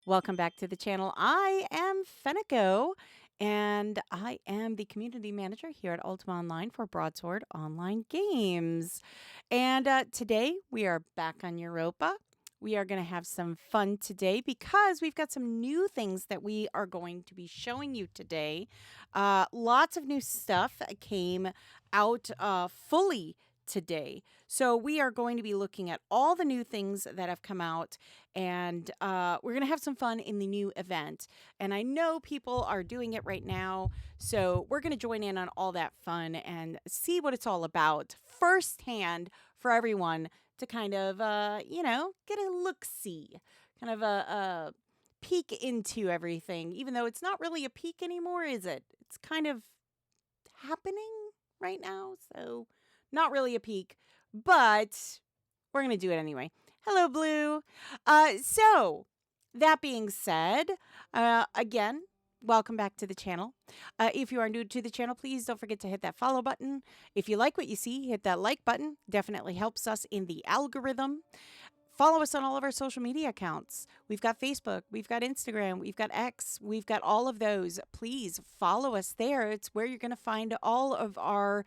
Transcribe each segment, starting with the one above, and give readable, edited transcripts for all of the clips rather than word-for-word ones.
Welcome back to the channel. I am Fenneko, and I am the community manager here at Ultima Online for Broadsword Online Games. And today we are back on Europa. We are going to have some fun today because we've got some new things that we are going to be showing you today. Lots of new stuff came out fully today. So we are going to be looking at all the new things that have come out, and we're going to have some fun in the new event. And I know people are doing it right now, so we're going to join in on all that fun and see what it's all about firsthand for everyone to kind of, get a look-see, kind of a peek into everything, even though it's not really a peek anymore, is it? It's kind of happening right now, so not really a peek, but we're going to do it anyway. Hello, Blue. So, that being said, again, welcome back to the channel. If you are new to the channel, please don't forget to hit that follow button. If you like what you see, hit that like button. Definitely helps us in the algorithm. Follow us on all of our social media accounts. We've got Facebook, we've got Instagram, we've got X, we've got all of those. Please follow us there. It's where you're going to find all of our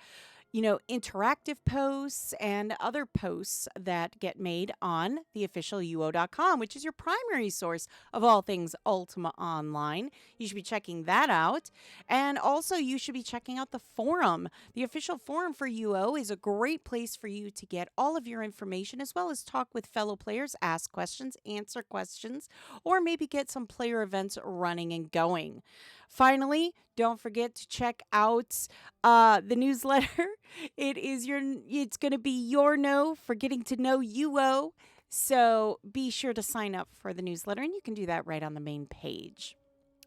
interactive posts and other posts that get made on the official UO.com, which is your primary source of all things Ultima Online. You should be checking that out. And also, you should be checking out the forum. The official forum for UO is a great place for you to get all of your information, as well as talk with fellow players, ask questions, answer questions, or maybe get some player events running and going. Finally, don't forget to check out the newsletter. It's going to be your know for getting to know UO. So be sure to sign up for the newsletter, and you can do that right on the main page.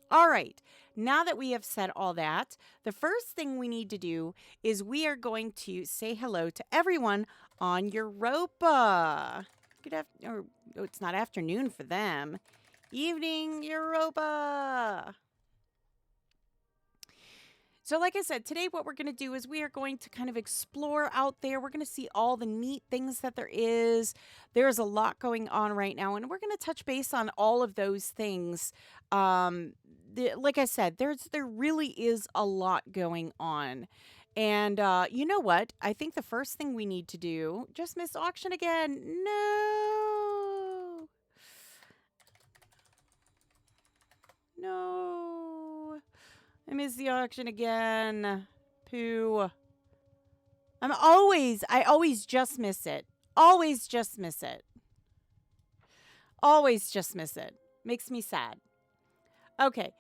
All right, now that we have said all that, the first thing we need to do is we are going to say hello to everyone on Europa. It's not afternoon for them. Evening, Europa. So like I said, today what we're going to do is we are going to kind of explore out there. We're going to see all the neat things that there is. There's a lot going on right now, and we're going to touch base on all of those things. Like I said, there really is a lot going on. And you know what? I think the first thing we need to do, just missed auction again. No. No. I missed the auction again. Pooh. I always just miss it. Always just miss it. Always just miss it. Makes me sad. Okay.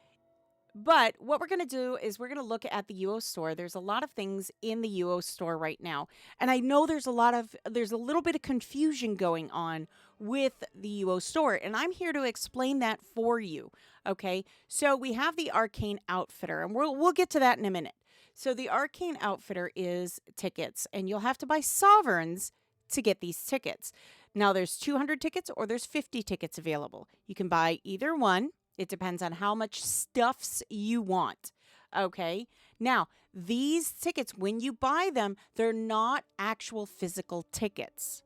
But what we're going to do is we're going to look at the UO store. There's a lot of things in the UO store right now. And I know there's a little bit of confusion going on with the UO store. And I'm here to explain that for you. Okay. So we have the Arcane Outfitter, and we'll get to that in a minute. So the Arcane Outfitter is tickets, and you'll have to buy sovereigns to get these tickets. Now there's 200 tickets or there's 50 tickets available. You can buy either one. It depends on how much stuffs you want. Okay. Now, these tickets, when you buy them, they're not actual physical tickets.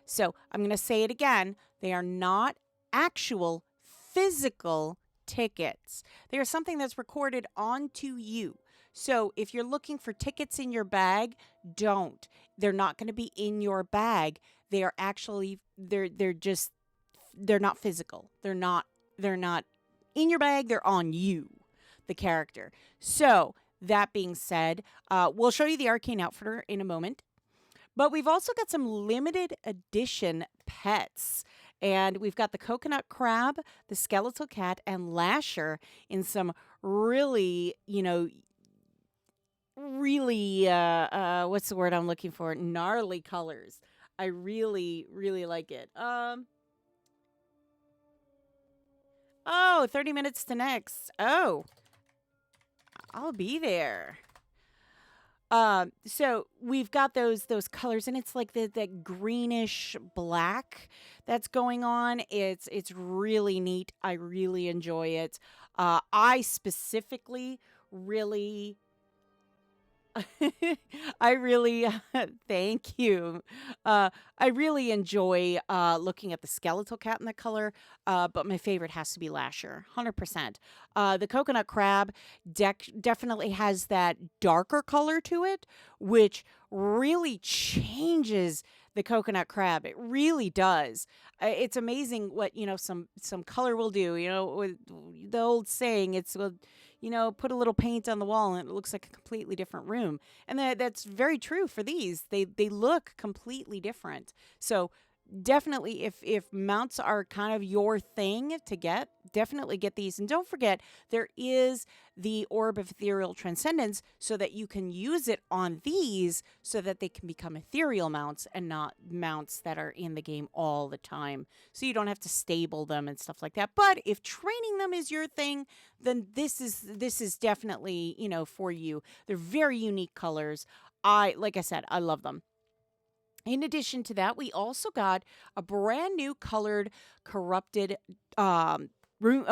So I'm going to say it again. They are not actual physical tickets. They are something that's recorded onto you. So if you're looking for tickets in your bag, don't. They're not going to be in your bag. They are actually, they're not physical. They're not in your bag, they're on you, the character. So, that being said, we'll show you the Arcane Outfitter in a moment. But we've also got some limited edition pets. And we've got the coconut crab, the skeletal cat, and Lasher in some really, what's the word I'm looking for? Gnarly colors. I really, really like it. Oh, 30 minutes to next. Oh, I'll be there. So we've got those colors, and it's like that greenish black that's going on. It's really neat. I really enjoy it. I specifically really I really thank you. I really enjoy looking at the skeletal cat in the color, but my favorite has to be Lasher, 100%. The coconut crab definitely has that darker color to it, which really changes the coconut crab. It really does. It's amazing what some color will do. With the old saying, it's well, put a little paint on the wall and it looks like a completely different room. And that's very true for these. They look completely different. So definitely if mounts are kind of your thing to get, definitely get these. And don't forget, there is the Orb of Ethereal Transcendence so that you can use it on these so that they can become ethereal mounts and not mounts that are in the game all the time. So you don't have to stable them and stuff like that. But if training them is your thing, then this is definitely, for you. They're very unique colors. Like I said, I love them. In addition to that, we also got a brand new colored corrupted room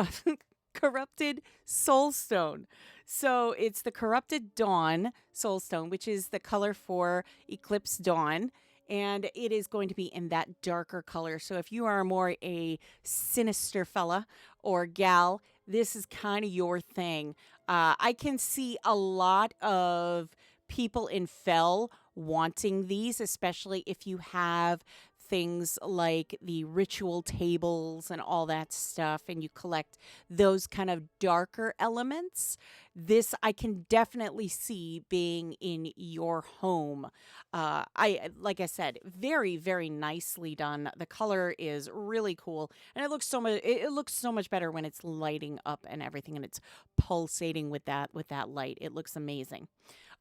corrupted soulstone. So it's the corrupted dawn soulstone, which is the color for Eclipsed Dawn. And it is going to be in that darker color. So if you are more a sinister fella or gal, this is kind of your thing. I can see a lot of people in Fell wanting these, especially if you have things like the ritual tables and all that stuff, and you collect those kind of darker elements. This I can definitely see being in your home. Like I said, very very nicely done. The color is really cool, and it looks so much. It looks so much better when it's lighting up and everything, and it's pulsating with that light. It looks amazing.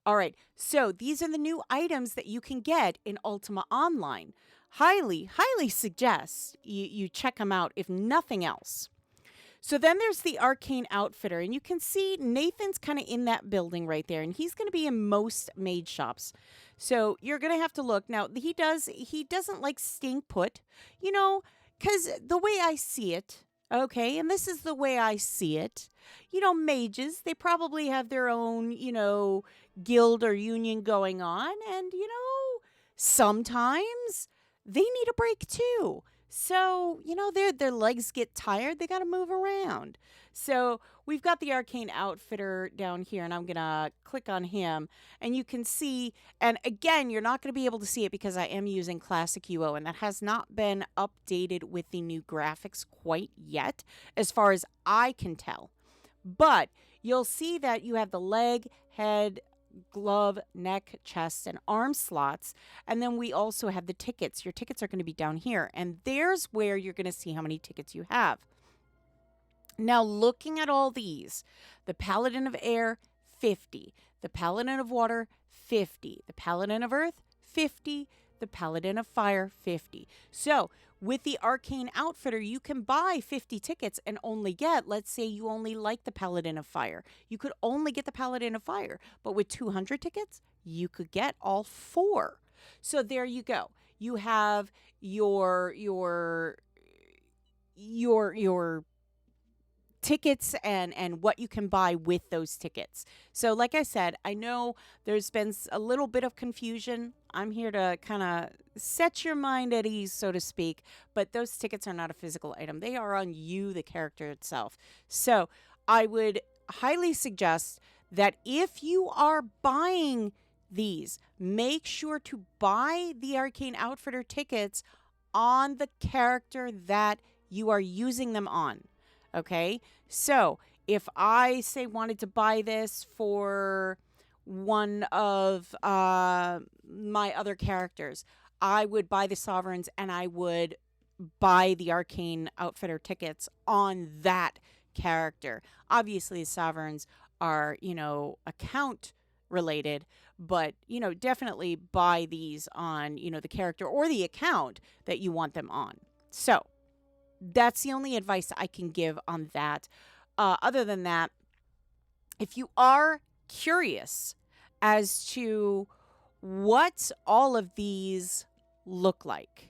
All right, so these are the new items that you can get in Ultima Online. Highly, highly suggest you check them out if nothing else. So then there's the Arcane Outfitter, and you can see Nathan's kind of in that building right there, and he's going to be in most maid shops. So you're going to have to look. Now, he doesn't like staying put, because the way I see it, okay, and this is the way I see it, mages, they probably have their own, guild or union going on, and, sometimes they need a break too. So, their legs get tired, they got to move around. So, we've got the Arcane Outfitter down here, and I'm going to click on him, and you can see, and again, you're not going to be able to see it because I am using Classic UO, and that has not been updated with the new graphics quite yet, as far as I can tell. But you'll see that you have the leg, head, glove, neck, chest, and arm slots. And then we also have the tickets. Your tickets are going to be down here. And there's where you're going to see how many tickets you have. Now, looking at all these, the Paladin of Air, 50. The Paladin of Water, 50. The Paladin of Earth, 50. The Paladin of Fire, 50. So, with the Arcane Outfitter, you can buy 50 tickets and only get, let's say you only like the Paladin of Fire. You could only get the Paladin of Fire. But with 200 tickets, you could get all 4. So there you go. You have your tickets and what you can buy with those tickets. So like I said, I know there's been a little bit of confusion. I'm here to kind of set your mind at ease, so to speak, but those tickets are not a physical item. They are on you, the character itself. So I would highly suggest that if you are buying these, make sure to buy the Arcane Outfitter tickets on the character that you are using them on. Okay, so if I say wanted to buy this for one of my other characters, I would buy the Sovereigns and I would buy the Arcane Outfitter tickets on that character. Obviously, the Sovereigns are, account related, but, definitely buy these on, the character or the account that you want them on. So that's the only advice I can give on that. Other than that, if you are curious as to what all of these look like,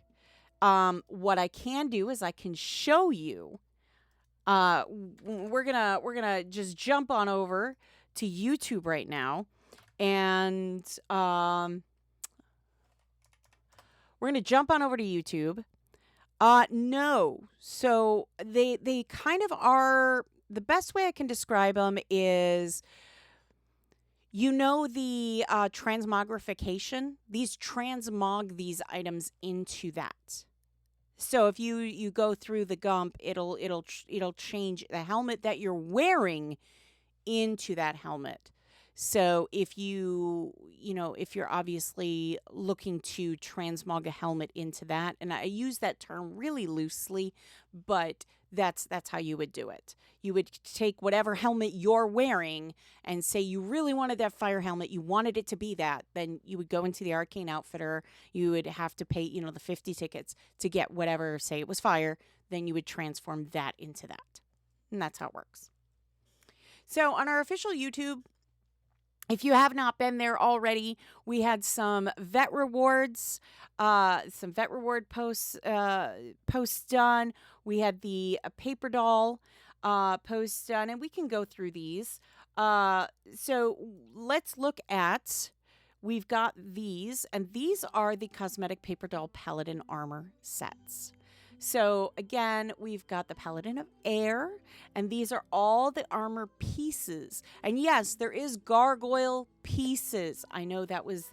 what I can do is I can show you. We're gonna just jump on over to YouTube right now, And we're going to jump on over to YouTube. No. So they kind of are, the best way I can describe them is, the transmogrification. These transmog these items into that. So if you go through the gump, it'll change the helmet that you're wearing into that helmet. So if if you're obviously looking to transmog a helmet into that, and I use that term really loosely, but that's how you would do it. You would take whatever helmet you're wearing and say you really wanted that fire helmet, you wanted it to be that, then you would go into the Arcane Outfitter, you would have to pay, the 50 tickets to get whatever, say it was fire, then you would transform that into that. And that's how it works. So on our official YouTube, if you have not been there already, we had some vet rewards, posts done. We had the paper doll post done, and we can go through these. So let's look at. We've got these, and these are the cosmetic paper doll paladin armor sets. So again, we've got the Paladin of Air, and these are all the armor pieces. And yes, there is gargoyle pieces. I know that was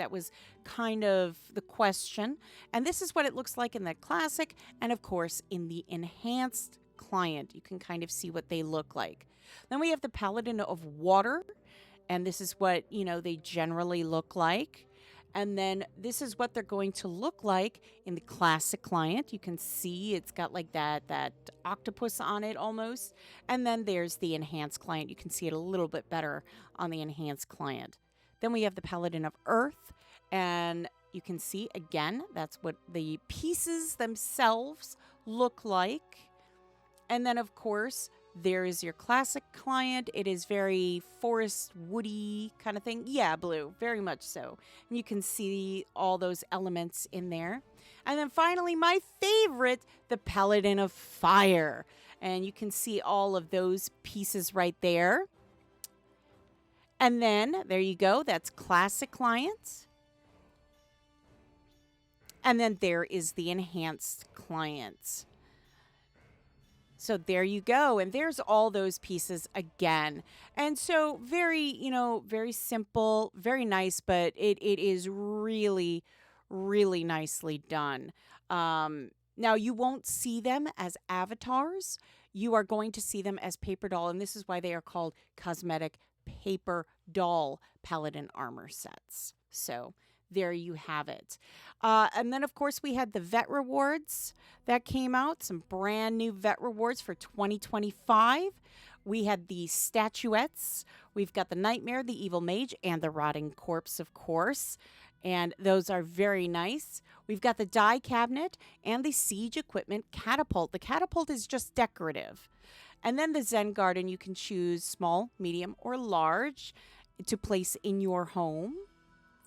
kind of the question. And this is what it looks like in the classic, and of course in the enhanced client. You can kind of see what they look like. Then we have the Paladin of Water, and this is what, they generally look like. And then this is what they're going to look like in the classic client. You can see it's got like that octopus on it almost. And then there's the enhanced client. You can see it a little bit better on the enhanced client. Then we have the Paladin of Earth. And you can see, again, that's what the pieces themselves look like. And then, of course, there is your classic client. It is very forest, woody kind of thing. Yeah, blue, very much so. And you can see all those elements in there. And then finally, my favorite, the Paladin of Fire. And you can see all of those pieces right there. And then, there you go. That's classic client. And then there is the enhanced client. So there you go. And there's all those pieces again. And so very, very simple, very nice, but it is really, really nicely done. Now, you won't see them as avatars. You are going to see them as paper doll. And this is why they are called cosmetic paper doll paladin armor sets. So there you have it. And then, of course, we had the vet rewards that came out, some brand new vet rewards for 2025. We had the statuettes. We've got the Nightmare, the Evil Mage, and the Rotting Corpse, of course. And those are very nice. We've got the die cabinet and the siege equipment catapult. The catapult is just decorative. And then the Zen garden, you can choose small, medium, or large to place in your home.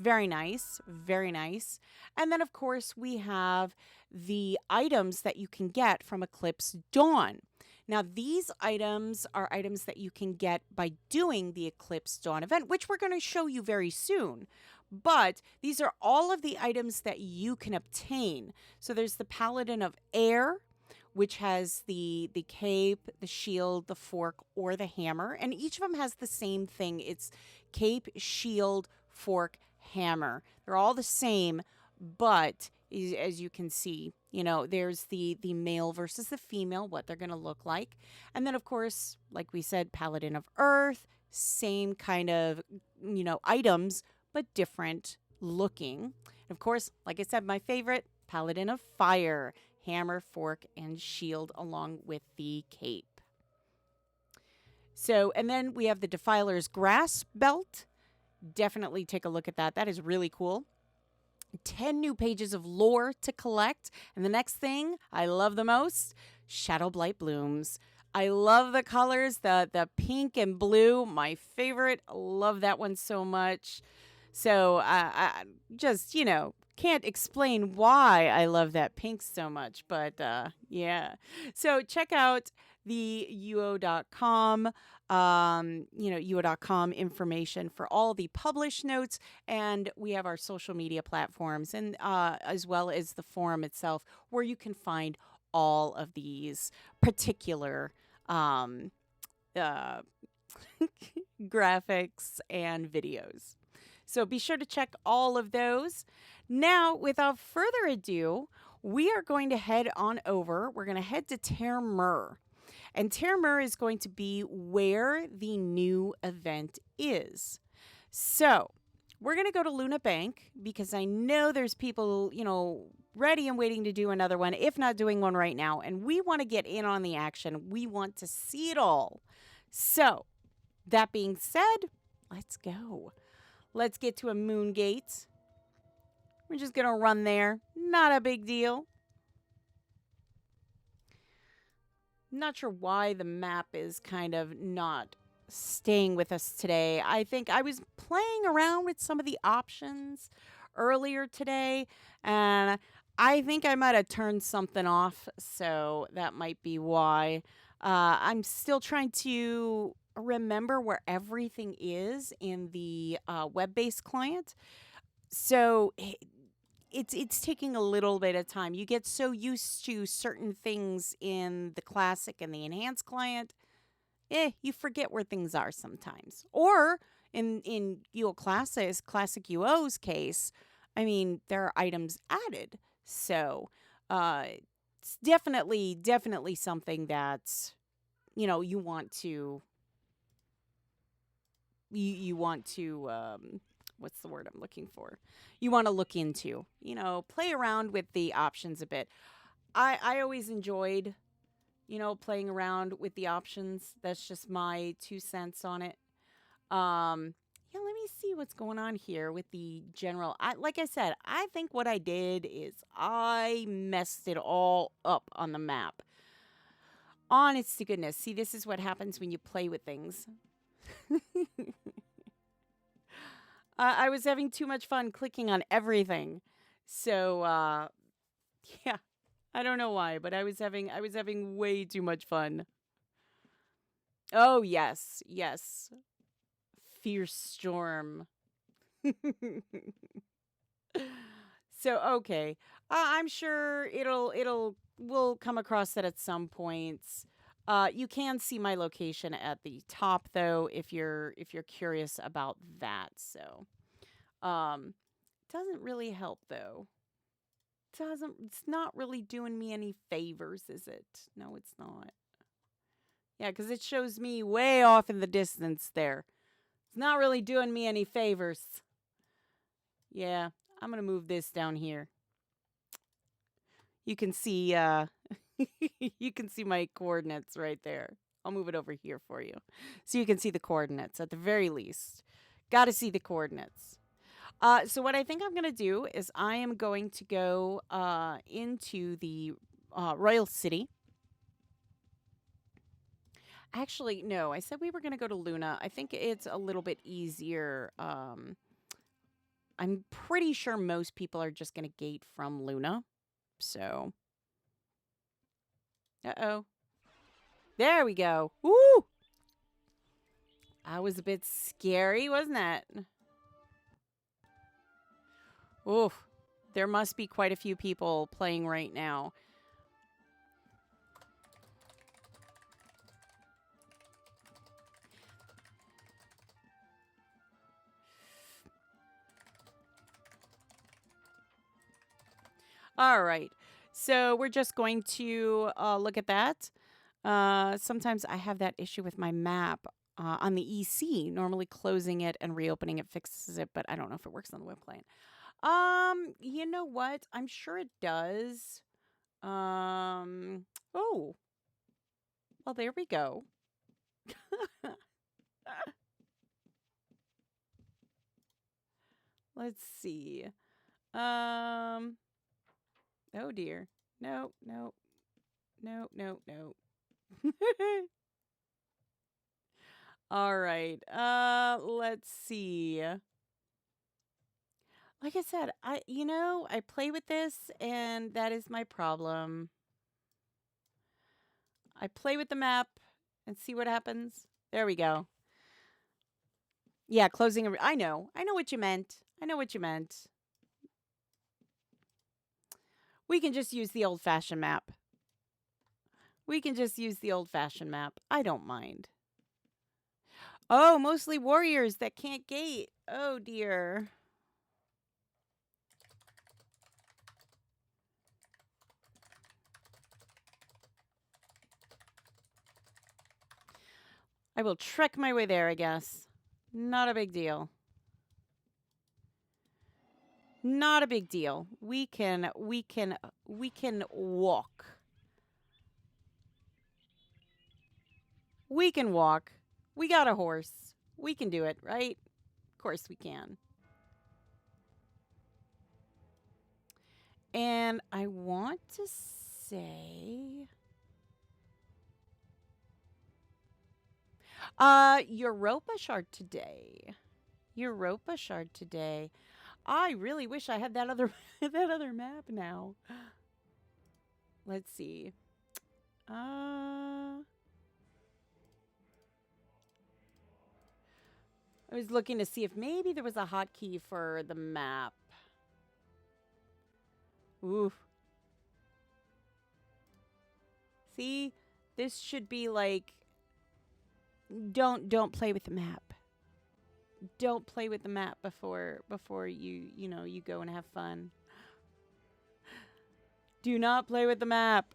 Very nice, very nice. And then, of course, we have the items that you can get from Eclipsed Dawn. Now, these items are items that you can get by doing the Eclipsed Dawn event, which we're going to show you very soon. But these are all of the items that you can obtain. So there's the Paladin of Air, which has the cape, the shield, the fork, or the hammer. And each of them has the same thing. It's cape, shield, fork, hammer. They're all the same, but as you can see, there's the male versus the female, what they're going to look like. And then, of course, like we said, Paladin of Earth, same kind of, items, but different looking. And of course, like I said, my favorite, Paladin of Fire, hammer, fork, and shield along with the cape. So, and then we have the Defiler's Grasp belt. Definitely take a look at that. That is really cool. 10 new pages of lore to collect. And the next thing I love the most, Shadow Blight Blooms. I love the colors, the pink and blue, my favorite. Love that one so much. So I just, can't explain why I love that pink so much. But yeah. So check out the UO.com, UO.com information for all the published notes. And we have our social media platforms and as well as the forum itself where you can find all of these particular um, uh, graphics and videos. So be sure to check all of those. Now, without further ado, we are going to head on over. We're going to head to Termur. And Termur is going to be where the new event is. So we're going to go to Luna Bank because I know there's people, ready and waiting to do another one, if not doing one right now. And we want to get in on the action. We want to see it all. So that being said, let's go. Let's get to a moon gate. We're just going to run there. Not a big deal. Not sure why the map is kind of not staying with us today. I think I was playing around with some of the options earlier today, and I think I might have turned something off, so that might be why. I'm still trying to remember where everything is in the web-based client. So it's taking a little bit of time. You get so used to certain things in the classic and the enhanced client, you forget where things are sometimes. Or in UO classic UO's case, I mean, there are items added. So it's definitely something that you want to what's the word I'm looking for? You want to look into, play around with the options a bit. I always enjoyed, playing around with the options. That's just my 2 cents on it. Yeah, let me see what's going on here with the general. Like I said, I think what I did is I messed it all up on the map. Honest to goodness. See, this is what happens when you play with things. I was having too much fun clicking on everything. So, yeah, I don't know why, but I was having way too much fun. Oh, yes. Fierce storm. So, okay. I'm sure we'll come across that at some points. You can see my location at the top though if you're curious about that. So, doesn't really help though. It's not really doing me any favors, is it? No, it's not. Yeah, cuz it shows me way off in the distance there. It's not really doing me any favors. Yeah, I'm going to move this down here. You can see you can see my coordinates right there. I'll move it over here for you. So you can see the coordinates at the very least. Got to see the coordinates. So what I think I'm going to do is I am going to go into the Royal City. Actually, no, I said we were going to go to Luna. I think it's a little bit easier. I'm pretty sure most people are just going to gate from Luna. So, uh-oh. There we go. Woo! That was a bit scary, wasn't that? Oof. There must be quite a few people playing right now. All right. So we're just going to look at that. Sometimes I have that issue with my map on the EC. Normally closing it and reopening it fixes it, but I don't know if it works on the web client. You know what? I'm sure it does. Oh. Well, there we go. Let's see. Oh dear. No. All right. Let's see. Like I said, I play with this and that is my problem. I play with the map and see what happens. There we go. Yeah, closing. I know. I know what you meant. I know what you meant. We can just use the old-fashioned map. We can just use the old-fashioned map. I don't mind. Oh, mostly warriors that can't gate. Oh, dear. I will trek my way there, I guess. Not a big deal. Not a big deal. We can walk. We can walk. We got a horse. We can do it, right? Of course we can. And I want to say Europa shard today. Europa shard today. I really wish I had that other that other map now. Let's see. I was looking to see if maybe there was a hotkey for the map. Ooh. See, this should be like don't play with the map. Don't play with the map before you go and have fun. Do not play with the map.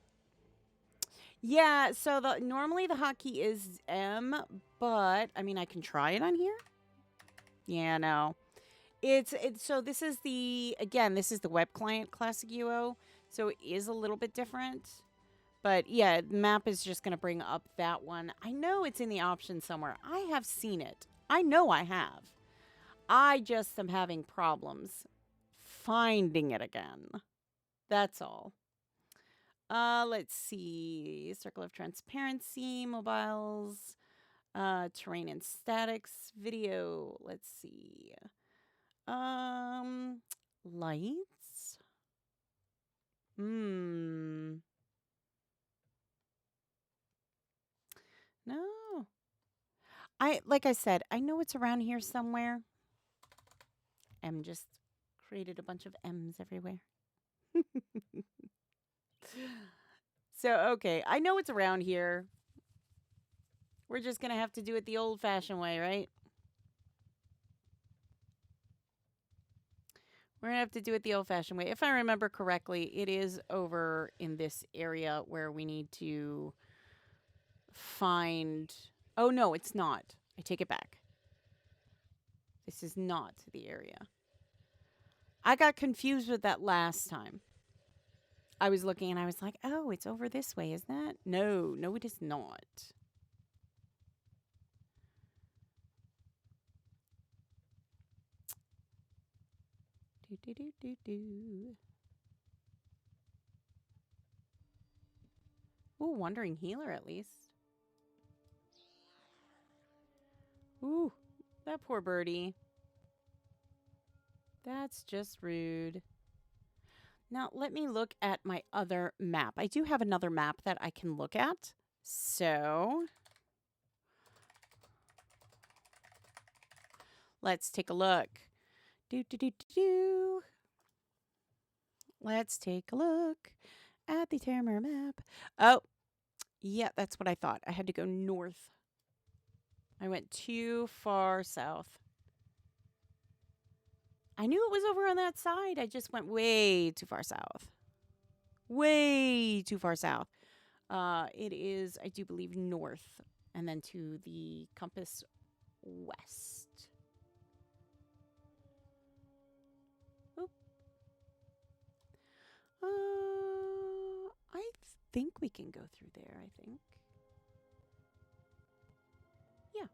Yeah, so normally the hotkey is M, but I mean I can try it on here. Yeah, no. It's so this is the web client classic UO, so it is a little bit different. But yeah, the map is just going to bring up that one. I know it's in the options somewhere. I have seen it. I know I have. I just am having problems finding it again. That's all. Let's see. Circle of transparency, mobiles, terrain and statics, video. Let's see. Lights. No. Like I said, I know it's around here somewhere. M just created a bunch of M's everywhere. So, okay. I know it's around here. We're just going to have to do it the old-fashioned way, right? We're going to have to do it the old-fashioned way. If I remember correctly, it is over in this area where we need to find... Oh, no, it's not. I take it back. This is not the area. I got confused with that last time. I was looking and I was like, oh, it's over this way, isn't it? No, no, it is not. Ooh, Wandering Healer at least. Ooh, that poor birdie. That's just rude. Now, let me look at my other map. I do have another map that I can look at. So, let's take a look. Let's take a look at the Terramar map. Oh, yeah, that's what I thought. I had to go north. I went too far south. I knew it was over on that side. I just went way too far south. Way too far south. It is, I do believe, north. And then to the compass west. Oop. I think we can go through there, I think. Yeah.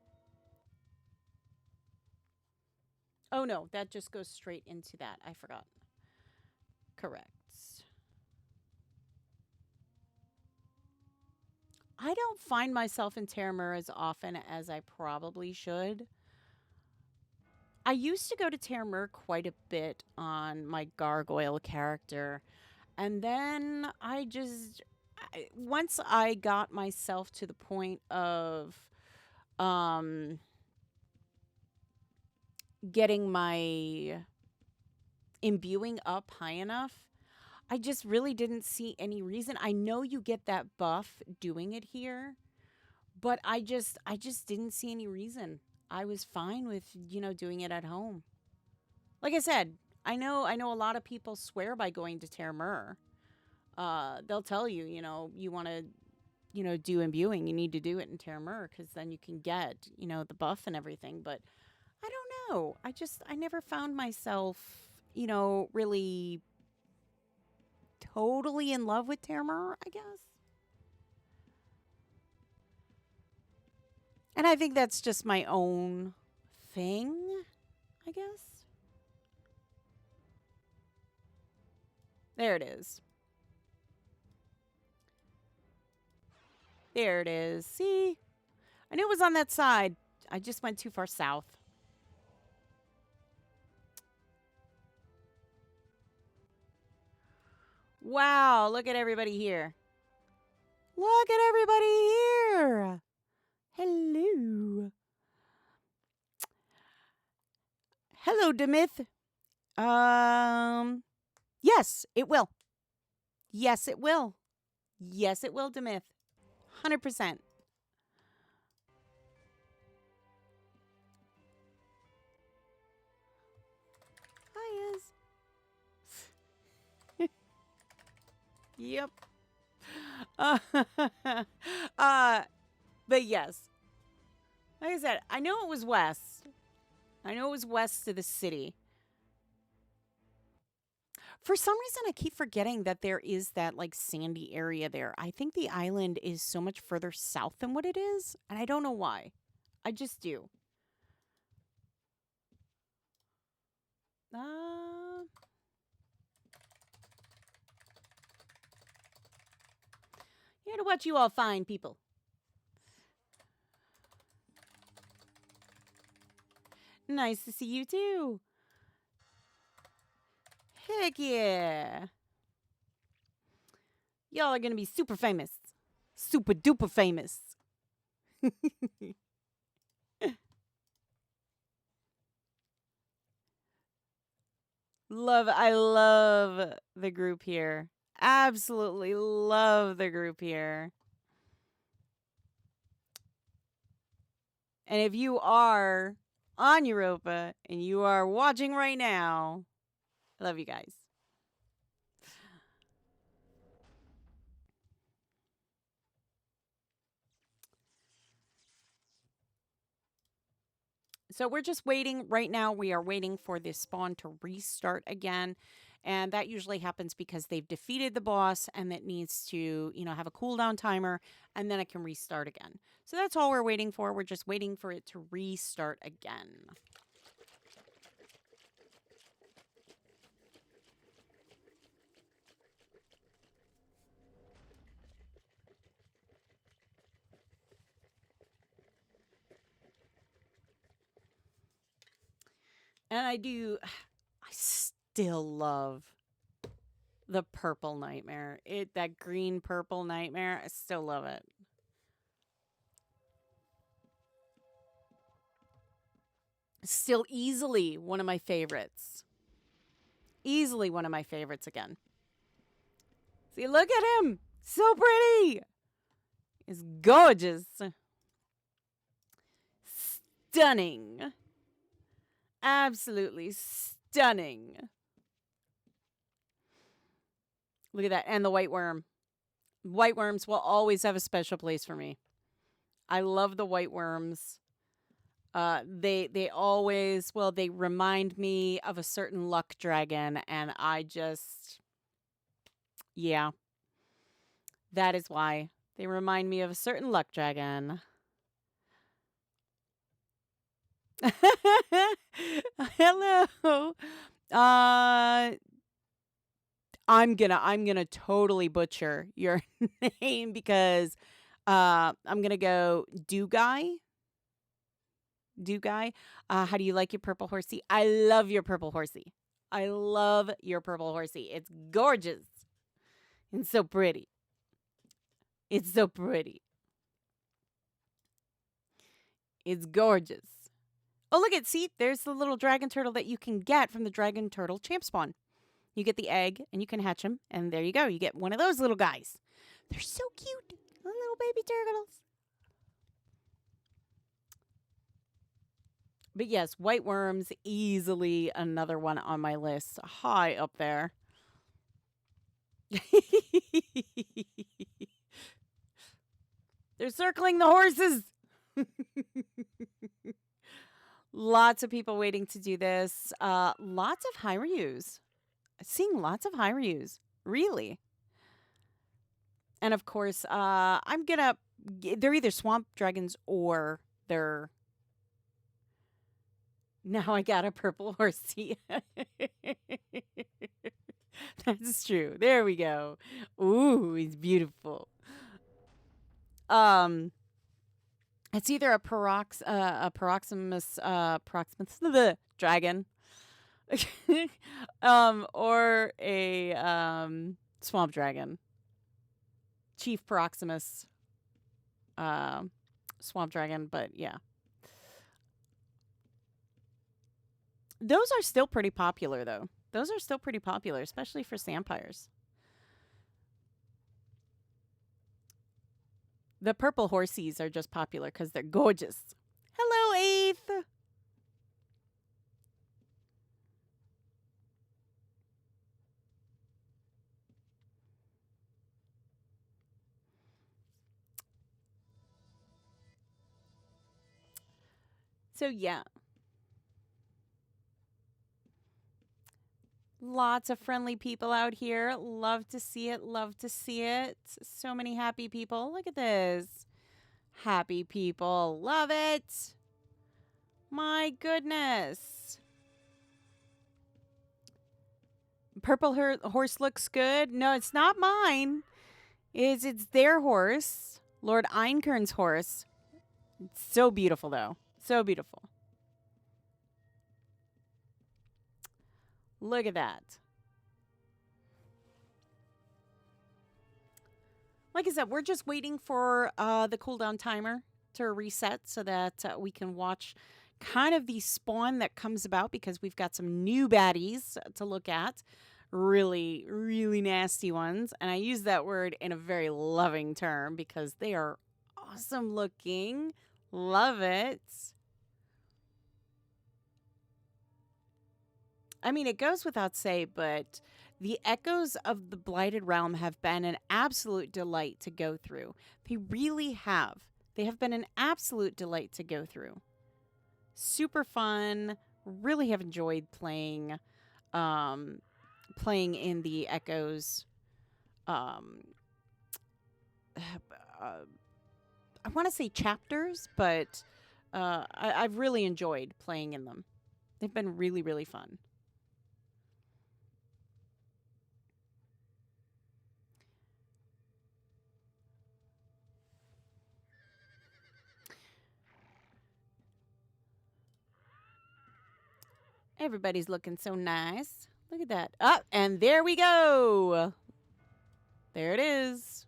Oh, no, that just goes straight into that. I forgot. Correct. I don't find myself in Terramar as often as I probably should. I used to go to Terramar quite a bit on my gargoyle character. And then I just once I got myself to the point of um, getting my imbuing up high enough, I just really didn't see any reason. I know you get that buff doing it here, but I just didn't see any reason. I was fine with, doing it at home. Like I said, I know a lot of people swear by going to Terramur. They'll tell you, you want to, do imbuing, you need to do it in Terramur because then you can get, the buff and everything. But I don't know. I never found myself, really totally in love with Terramur, I guess. And I think that's just my own thing, I guess. There it is. There it is. See? I knew it was on that side. I just went too far south. Wow, look at everybody here. Look at everybody here. Hello. Hello, Demith. Yes, it will. Yes, it will. Yes, it will, Demith. 100%. Hi, Iz. Yep. Uh, uh, but yes. Like I said, I know it was west. I know it was west of the city. For some reason, I keep forgetting that there is that like sandy area there. I think the island is so much further south than what it is, and I don't know why. I just do. Uh, Here to watch you all fine people. Nice to see you too. Heck yeah. Y'all are gonna be super famous. Super duper famous. I love the group here. Absolutely love the group here. And if you are on Europa and you are watching right now, I love you guys. So we're just waiting. Right now, we are waiting for this spawn to restart again. And that usually happens because they've defeated the boss and it needs to, have a cooldown timer and then it can restart again. So that's all we're waiting for. We're just waiting for it to restart again. And I still love the purple nightmare. That green purple nightmare, I still love it. Still easily one of my favorites. Easily one of my favorites again. See, look at him. So pretty. He's gorgeous. Stunning. Absolutely stunning. Look at that. And the white worm. White worms will always have a special place for me. I love the white worms. They always, well, they remind me of a certain luck dragon, and yeah, that is why they remind me of a certain luck dragon. Hello. I'm gonna totally butcher your name because I'm gonna go do guy. Do guy. How do you like your purple horsey? I love your purple horsey. I love your purple horsey. It's gorgeous and so pretty. It's so pretty. It's gorgeous. Oh, look at, see, there's the little dragon turtle that you can get from the dragon turtle champ spawn. You get the egg and you can hatch them, and there you go. You get one of those little guys. They're so cute. The little baby turtles. But yes, white worms, easily another one on my list. High up there. They're circling the horses. Lots of people waiting to do this. Lots of Hyryus. Seeing lots of Hyryus. Really. And of course, I'm going to... They're either swamp dragons or they're... Now I got a purple horsey. That's true. There we go. Ooh, he's beautiful. It's either a Proximus dragon, or a swamp dragon. Chief Proximus swamp dragon, but yeah. Those are still pretty popular, though. Those are still pretty popular, especially for Sampires. The purple horsies are just popular because they're gorgeous. Hello, Eighth. So, yeah. Lots of friendly people out here. Love to see it. Love to see it. So many happy people. Look at this. Happy people. Love it. My goodness. Purple horse looks good. No, it's not mine. It's their horse. Lord Einkern's horse. It's so beautiful, though. So beautiful. Look at that. Like I said, we're just waiting for the cooldown timer to reset so that we can watch kind of the spawn that comes about, because we've got some new baddies to look at. Really, really nasty ones. And I use that word in a very loving term because they are awesome looking. Love it. I mean, it goes without say, but the echoes of the Blighted Realm have been an absolute delight to go through. They really have. They have been an absolute delight to go through. Super fun. Really have enjoyed playing in the echoes. I want to say chapters, but I've really enjoyed playing in them. They've been really, really fun. Everybody's looking so nice. Look at that. Oh, and there we go. There it is.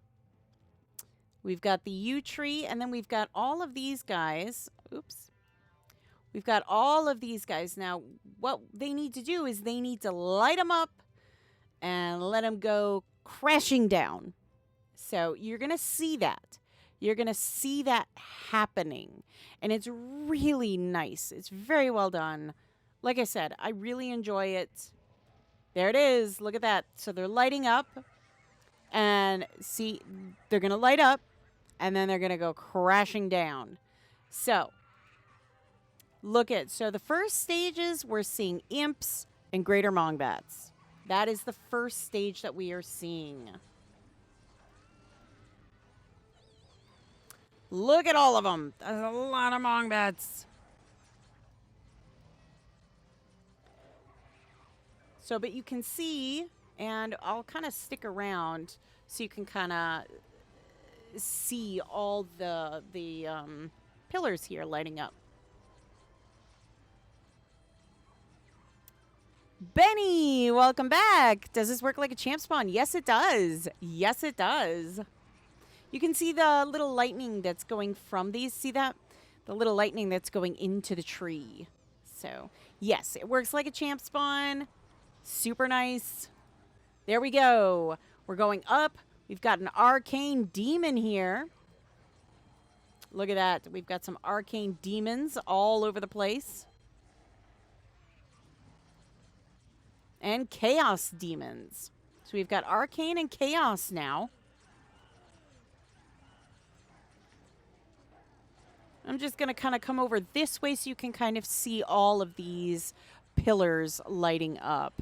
We've got the yew tree, and then we've got all of these guys. Oops. We've got all of these guys. Now, what they need to do is they need to light them up and let them go crashing down. So you're going to see that. You're going to see that happening. And it's really nice. It's very well done. Like I said, I really enjoy it. There it is. Look at that. So they're lighting up. And see, they're going to light up. And then they're going to go crashing down. So, look at. So the first stages, we're seeing imps and greater mongbats. That is the first stage that we are seeing. Look at all of them. There's a lot of mongbats. So, but you can see, and I'll kind of stick around so you can kind of see all the pillars here lighting up. Benny, welcome back. Does this work like a champ spawn? Yes, it does. Yes, it does. You can see the little lightning that's going from these. See that? The little lightning that's going into the tree. So, yes, it works like a champ spawn. Super nice. There we go. We're going up. We've got an arcane demon here. Look at that. We've got some arcane demons all over the place. And chaos demons. So we've got arcane and chaos now. I'm just going to kind of come over this way so you can kind of see all of these pillars lighting up.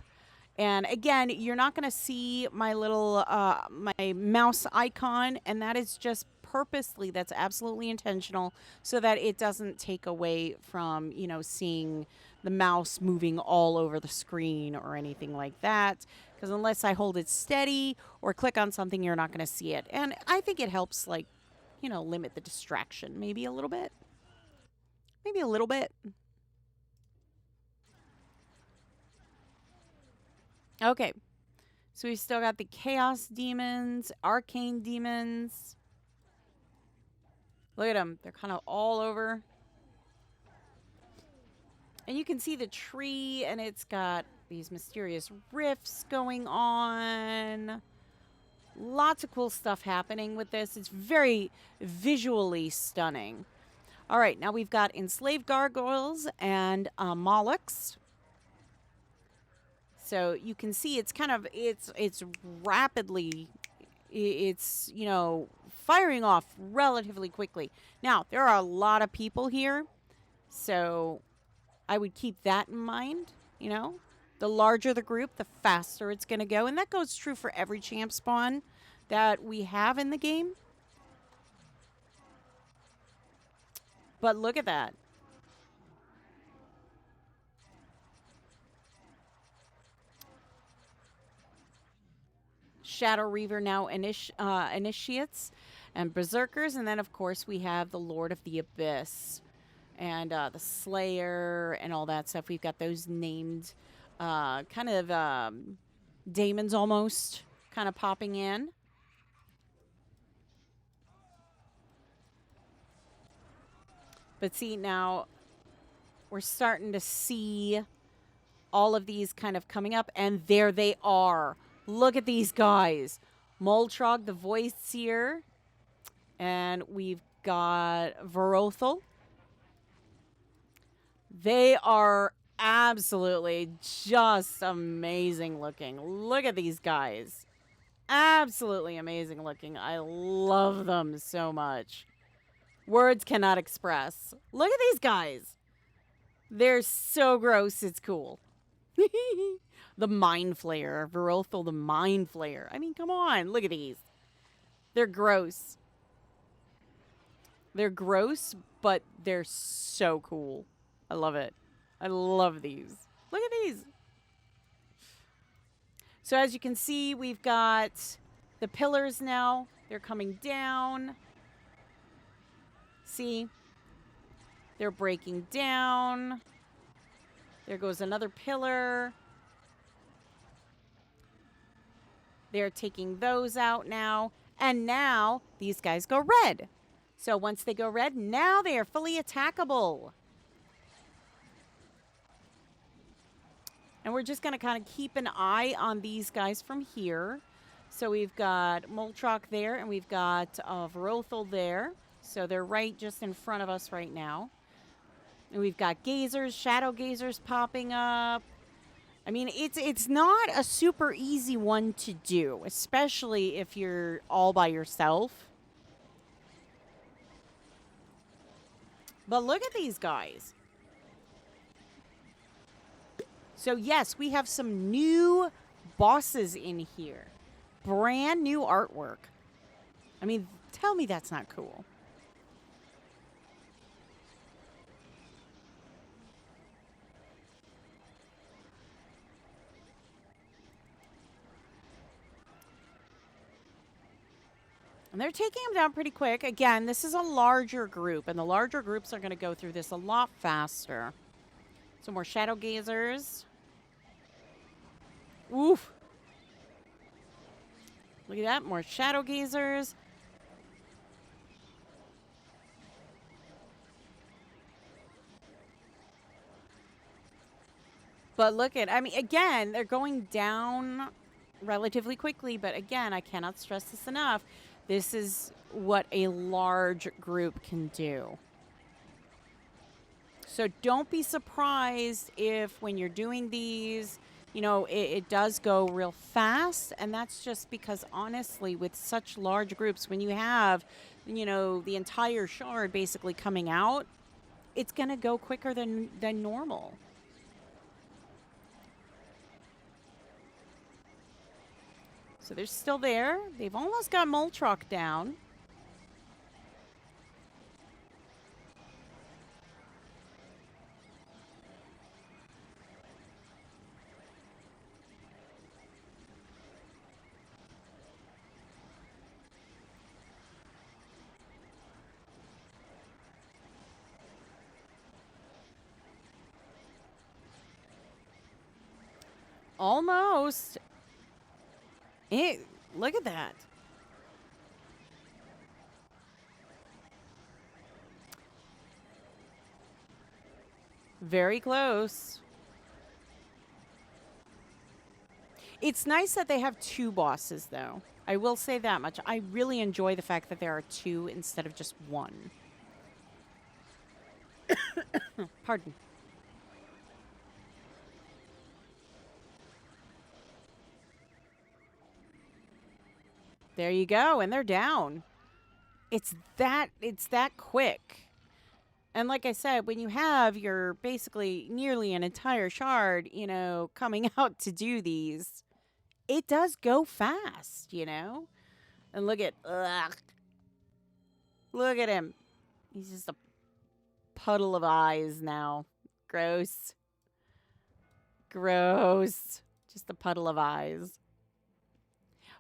And again, you're not going to see my little my mouse icon, and that is just purposely, that's absolutely intentional, so that it doesn't take away from, you know, seeing the mouse moving all over the screen or anything like that. Because unless I hold it steady or click on something, you're not going to see it. And I think it helps, like, you know, limit the distraction maybe a little bit. Maybe a little bit. Okay. So we've still got the chaos demons, arcane demons. Look at them. They're kind of all over. And you can see the tree, and it's got these mysterious rifts going on. Lots of cool stuff happening with this. It's very visually stunning. All right, now we've got enslaved gargoyles and molochs. So you can see it's kind of, it's rapidly, it's, you know, firing off relatively quickly. Now, there are a lot of people here, so I would keep that in mind, you know. The larger the group, the faster it's going to go. And that goes true for every champ spawn that we have in the game. But look at that. Shadow Reaver now initiates and berserkers. And then, of course, we have the Lord of the Abyss and the Slayer and all that stuff. We've got those named kind of daemons almost kind of popping in. But see, now we're starting to see all of these kind of coming up, and there they are. Look at these guys. Moltrog, the voice seer, and we've got Verothal. They are absolutely just amazing looking. Look at these guys. Absolutely amazing looking. I love them so much. Words cannot express. Look at these guys. They're so gross, it's cool. The Mind Flayer. Verothal, the Mind Flayer. I mean, come on. Look at these. They're gross. They're gross, but they're so cool. I love it. I love these. Look at these. So as you can see, we've got the pillars now. They're coming down. See? They're breaking down. There goes another pillar. They're taking those out now. And now these guys go red. So once they go red, now they are fully attackable. And we're just going to kind of keep an eye on these guys from here. So we've got Moltrog there, and we've got Verothal there. So they're right just in front of us right now. And we've got gazers, shadow gazers popping up. I mean, it's not a super easy one to do, especially if you're all by yourself. But look at these guys. So yes, we have some new bosses in here. Brand new artwork. I mean, tell me that's not cool. And they're taking them down pretty quick. Again, this is a larger group, and the larger groups are going to go through this a lot faster. Some more shadow gazers. Oof. Look at that. More shadow gazers. But look at, I mean, again, they're going down relatively quickly. But again, I cannot stress this enough. This is what a large group can do. So don't be surprised if when you're doing these, it does go real fast. And that's just because, honestly, with such large groups, when you have, the entire shard basically coming out, it's going to go quicker than normal. So they're still there. They've almost got Moltrock down. Almost. Look at that. Very close. It's nice that they have two bosses, though. I will say that much. I really enjoy the fact that there are two instead of just one. Pardon. There you go, and they're down. It's that quick. And like I said, when you have your basically nearly an entire shard, coming out to do these, it does go fast, And look at look at him. He's just a puddle of eyes now. Gross. Gross. Just a puddle of eyes.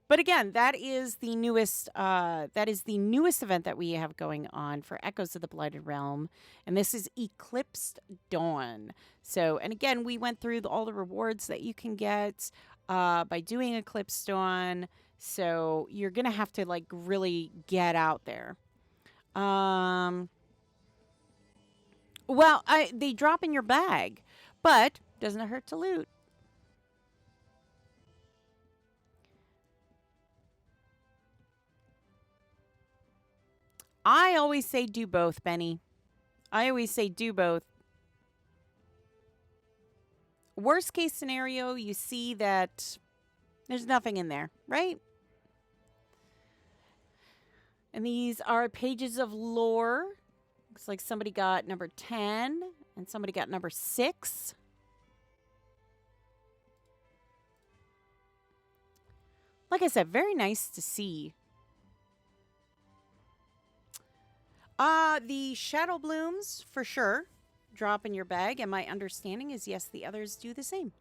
But again, that is the newest event that we have going on for Echoes of the Blighted Realm, and this is Eclipsed Dawn. So, and again, we went through all the rewards that you can get by doing Eclipsed Dawn. So you're gonna have to really get out there. Well, they drop in your bag, but doesn't hurt to loot. I always say do both, Benny. I always say do both. Worst case scenario, you see that there's nothing in there, right? And these are pages of lore. Looks like somebody got number 10 and somebody got number 6. Like I said, very nice to see. The Shadow Blooms, for sure, drop in your bag. And my understanding is, yes, the others do the same.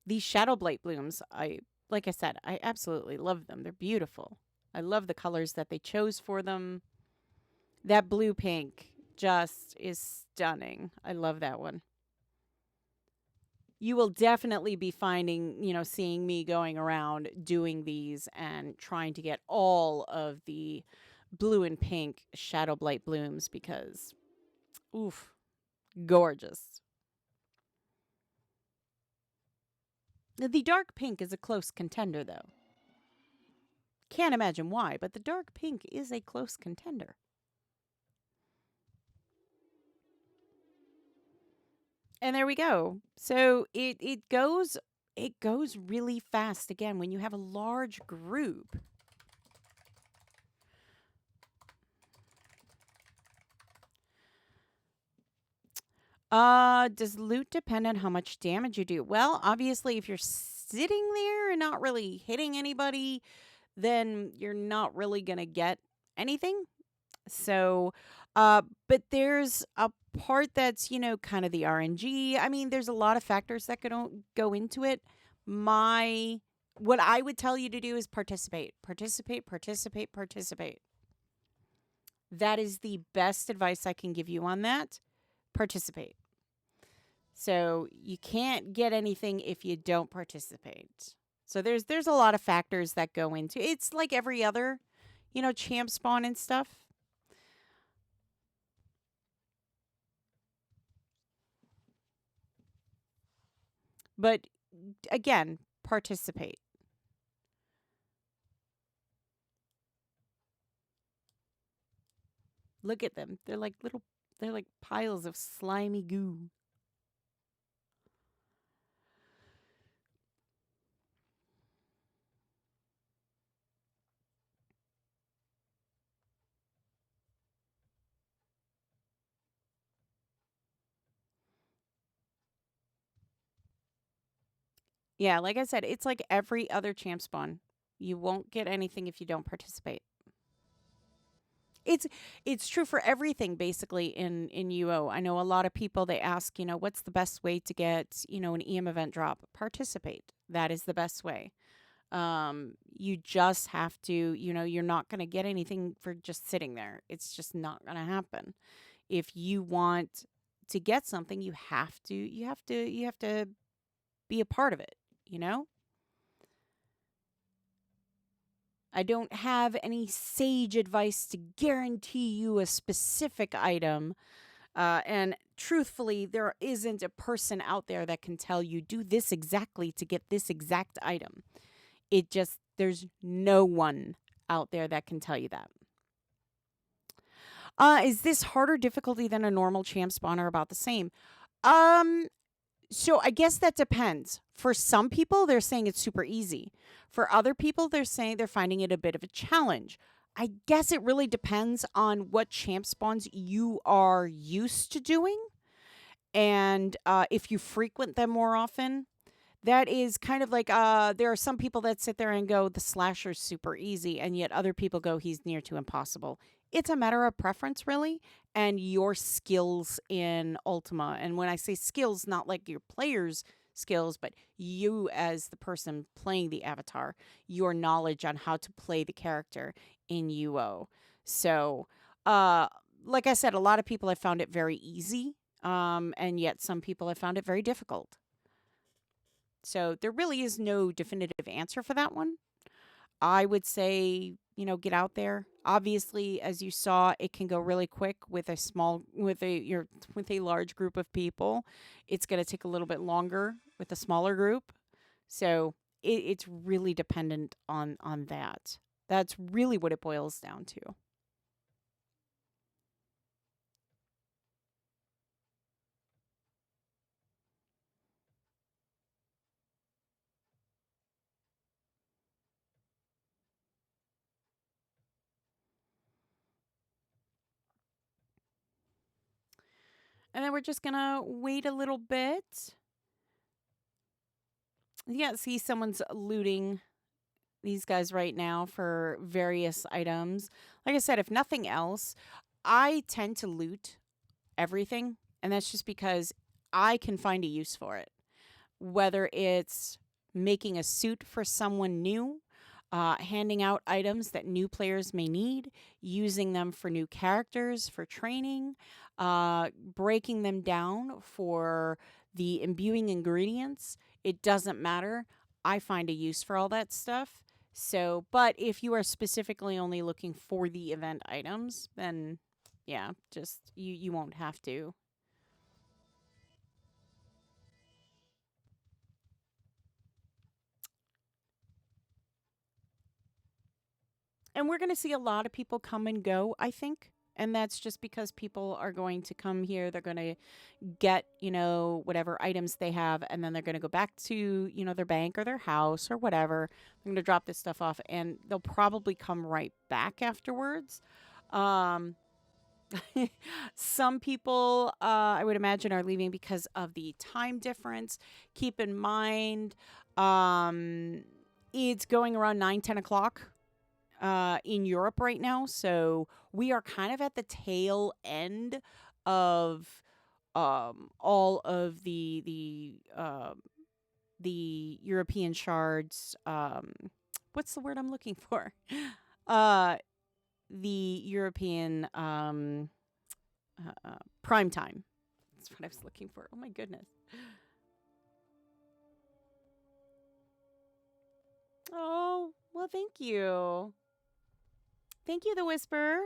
These Shadow Blight Blooms, like I said, I absolutely love them. They're beautiful. I love the colors that they chose for them. That blue-pink just is stunning. I love that one. You will definitely be finding, seeing me going around doing these and trying to get all of the blue and pink Shadow Blight Blooms because, oof, gorgeous. The dark pink is a close contender, though. Can't imagine why, but the dark pink is a close contender. And there we go. So it goes really fast again when you have a large group. Does loot depend on how much damage you do? Well, obviously if you're sitting there and not really hitting anybody, then you're not really going to get anything. So, but there's a part that's, kind of the RNG. I mean, there's a lot of factors that go into it. What I would tell you to do is participate. Participate, participate, participate. That is the best advice I can give you on that. Participate. So you can't get anything if you don't participate. So there's a lot of factors that go into it. It's like every other, champ spawn and stuff. But again, participate. Look at them. They're like piles of slimy goo. Yeah, like I said, it's like every other champ spawn. You won't get anything if you don't participate. It's it's true for everything basically in UO. I know a lot of people they ask, what's the best way to get, an EM event drop? Participate. That is the best way. You just have to, you're not going to get anything for just sitting there. It's just not going to happen. If you want to get something, you have to be a part of it, you know? I don't have any sage advice to guarantee you a specific item. And truthfully, there isn't a person out there that can tell you do this exactly to get this exact item. There's no one out there that can tell you that. Is this harder difficulty than a normal champ spawn or about the same? Um, So I guess that depends. For some people, they're saying it's super easy. For other people, they're saying they're finding it a bit of a challenge. I guess it really depends on what champ spawns you are used to doing. And if you frequent them more often, that is kind of like there are some people that sit there and go, the slasher's super easy, and yet other people go, he's near to impossible. It's a matter of preference, really, and your skills in Ultima. And when I say skills, not like your player's skills, but you as the person playing the avatar, your knowledge on how to play the character in UO. So, uh, like I said, a lot of people have found it very easy, and yet some people have found it very difficult. So there really is no definitive answer for that one. I would say, get out there. Obviously, as you saw, it can go really quick with with a large group of people. It's going to take a little bit longer with a smaller group. So it's really dependent on that. That's really what it boils down to. And then we're just going to wait a little bit. Yeah, see someone's looting these guys right now for various items. Like I said, if nothing else, I tend to loot everything, and that's just because I can find a use for it. Whether it's making a suit for someone new, handing out items that new players may need, using them for new characters, for training, breaking them down for the imbuing ingredients. It doesn't matter. I find a use for all that stuff. So, but if you are specifically only looking for the event items, then yeah, just you won't have to. And we're going to see a lot of people come and go, I think. And that's just because people are going to come here. They're going to get, whatever items they have. And then they're going to go back to, their bank or their house or whatever. They're going to drop this stuff off and they'll probably come right back afterwards. Um, some people, I would imagine, are leaving because of the time difference. Keep in mind, it's going around 9, 10 o'clock in Europe right now. So we are kind of at the tail end of all of the European shards. What's the word I'm looking for? Uh, the European prime time. That's what I was looking for. Oh my goodness. Oh, well, thank you. Thank you, the Whisperer.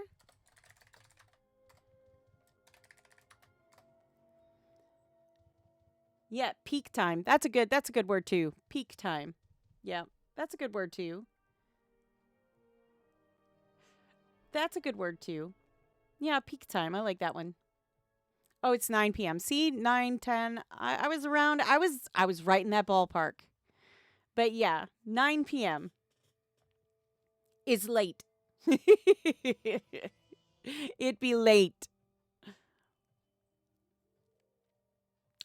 Yeah, peak time. That's a good word too. Peak time. Yeah, that's a good word too. That's a good word too. Yeah, peak time. I like that one. Oh, it's 9 p.m. See, 9:10. I was around. I was right in that ballpark. But yeah, 9 p.m. is late. It'd be late.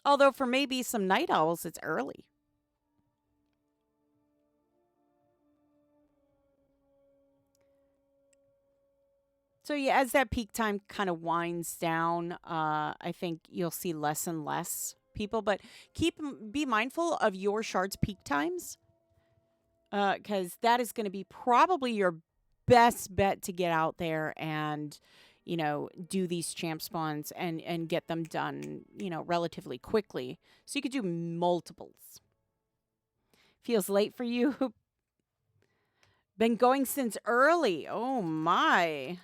Although for maybe some night owls, it's early. So yeah, as that peak time kind of winds down, I think you'll see less and less people. But be mindful of your shard's peak times, because that is going to be probably your best bet to get out there and do these champ spawns and get them done relatively quickly. So you could do multiples. Feels late for you. Been going since early. Oh my.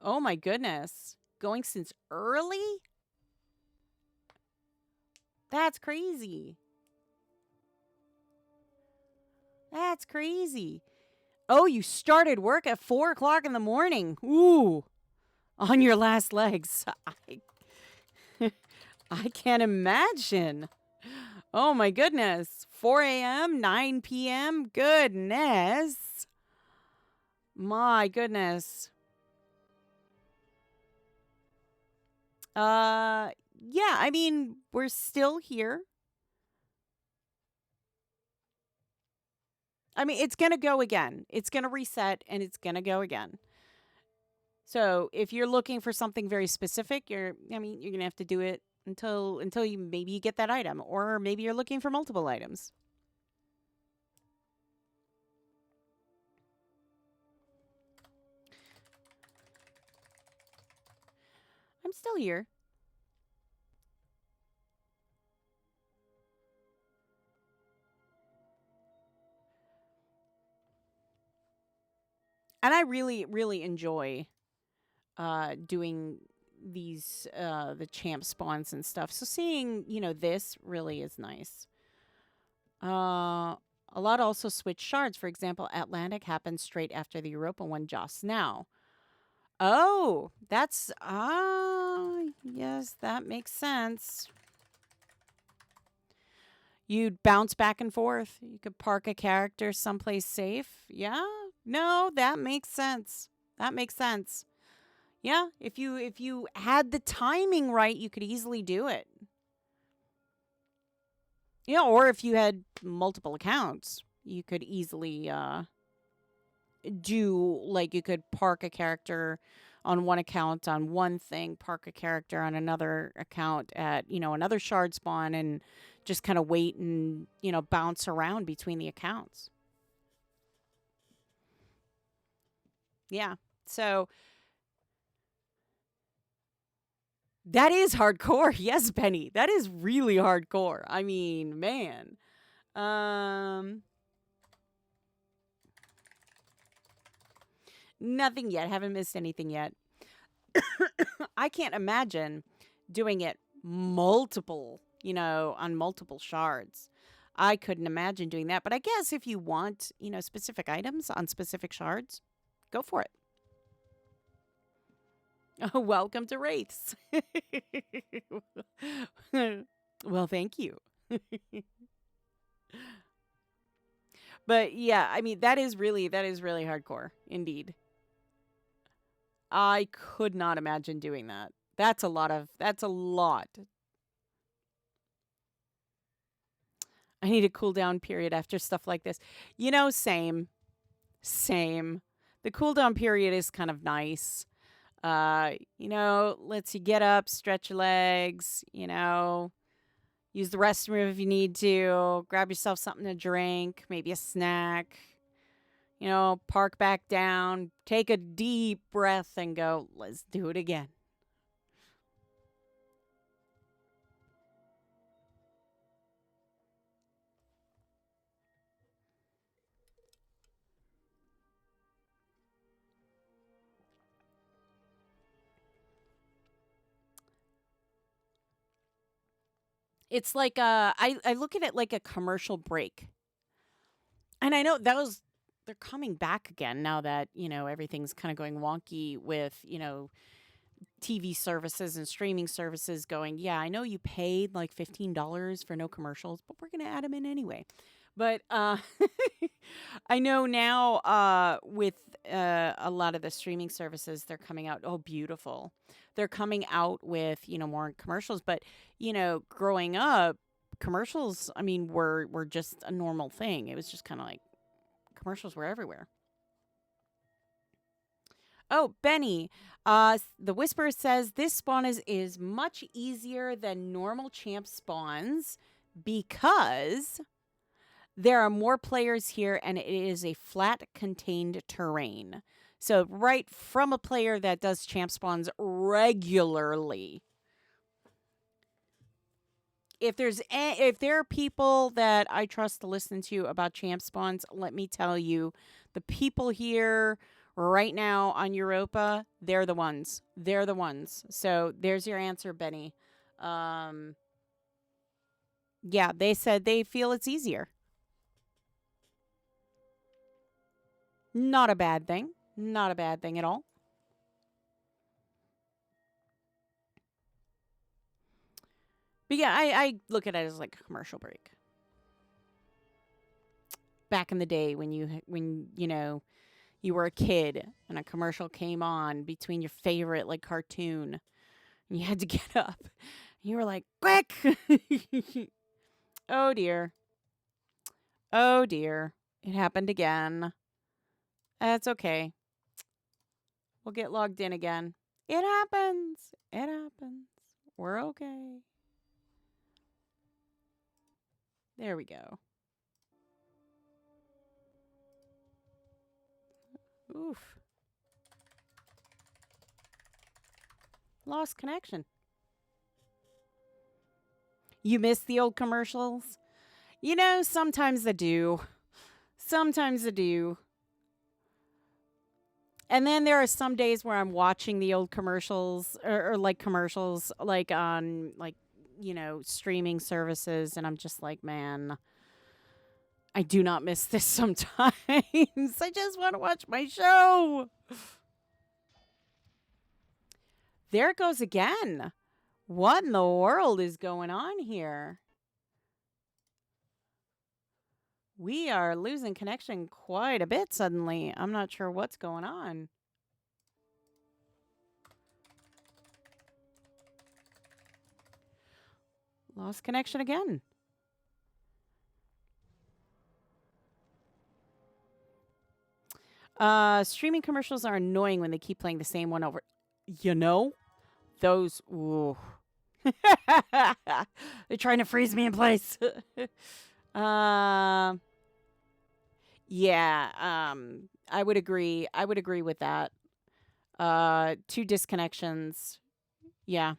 Oh my goodness. Going since early? That's crazy. That's crazy. Oh, you started work at 4 o'clock in the morning. Ooh, on your last legs. I can't imagine. Oh my goodness. 4 a.m., 9 p.m. Goodness. My goodness. Uh, yeah, I mean, we're still here. I mean, it's going to go again. It's going to reset and it's going to go again. So, if you're looking for something very specific, you're going to have to do it until you maybe you get that item, or maybe you're looking for multiple items. I'm still here. And I really really enjoy doing these the champ spawns and stuff. So seeing, this really is nice. A lot also switch shards. For example, Atlantic happens straight after the Europa one just now. Oh, that's yes, that makes sense. You'd bounce back and forth. You could park a character someplace safe. Yeah. No, that makes sense. That makes sense. Yeah, if you had the timing right, you could easily do it. Yeah, or if you had multiple accounts, you could easily do, like, you could park a character on one account on one thing, park a character on another account at, another shard spawn, and just kind of wait and, bounce around between the accounts. Yeah. So that is hardcore. Yes, Penny. That is really hardcore. I mean, man. Nothing yet. Haven't missed anything yet. I can't imagine doing it multiple, on multiple shards. I couldn't imagine doing that. But I guess if you want, specific items on specific shards, go for it. Oh, welcome to Wraiths. Well, thank you. But yeah, I mean, that is really hardcore indeed. I could not imagine doing that. That's a lot. I need a cool down period after stuff like this. Same. Same. The cooldown period is kind of nice. Lets you get up, stretch your legs, use the restroom if you need to, grab yourself something to drink, maybe a snack, park back down, take a deep breath and go, let's do it again. It's like I look at it like a commercial break. And I know they're coming back again now that, everything's kind of going wonky with, TV services and streaming services going, yeah, I know you paid like $15 for no commercials, but we're going to add them in anyway. But I know now with a lot of the streaming services, they're coming out. Oh, beautiful. They're coming out with, more commercials. But, growing up, commercials, I mean, were just a normal thing. It was just kind of like commercials were everywhere. Oh, Benny, the Whisperer says this spawn is much easier than normal champ spawns because there are more players here and it is a flat contained terrain. So right from a player that does champ spawns regularly. If there are people that I trust to listen to about champ spawns, let me tell you, the people here right now on Europa, they're the ones. They're the ones. So there's your answer, Benny. Yeah, they said they feel it's easier. Not a bad thing. Not a bad thing at all. But yeah, I look at it as like a commercial break. Back in the day when you were a kid and a commercial came on between your favorite like cartoon and you had to get up. You were like, quick. Oh dear. Oh dear. It happened again. That's okay. We'll get logged in again. It happens. It happens. We're okay. There we go. Oof. Lost connection. You miss the old commercials? Sometimes I do. Sometimes I do. And then there are some days where I'm watching the old commercials or like commercials like on like, streaming services. And I'm just like, man, I do not miss this sometimes. I just want to watch my show. There it goes again. What in the world is going on here? We are losing connection quite a bit suddenly. I'm not sure what's going on. Lost connection again. Streaming commercials are annoying when they keep playing the same one over. Those. Ooh. They're trying to freeze me in place. Yeah. I would agree. I would agree with that. 2 disconnections. Yeah.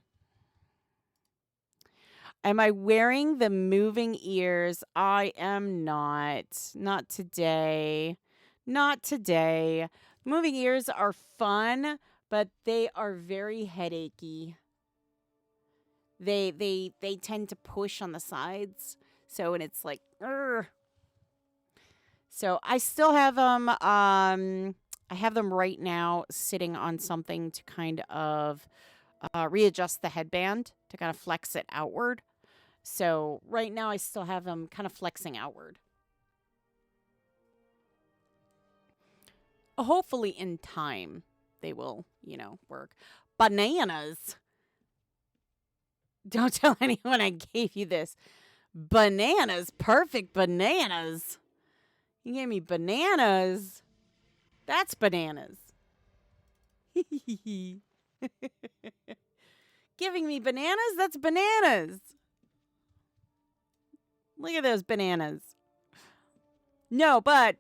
Am I wearing the moving ears? I am not. Not today. Not today. Moving ears are fun, but they are very headachy. They tend to push on the sides. So, and it's like, urgh. So I still have them. I have them right now sitting on something to kind of readjust the headband to kind of flex it outward. So right now I still have them kind of flexing outward. Hopefully in time they will, work. Bananas. Don't tell anyone I gave you this. Bananas. Perfect bananas. You gave me bananas. That's bananas. Giving me bananas? That's bananas. Look at those bananas. No, but,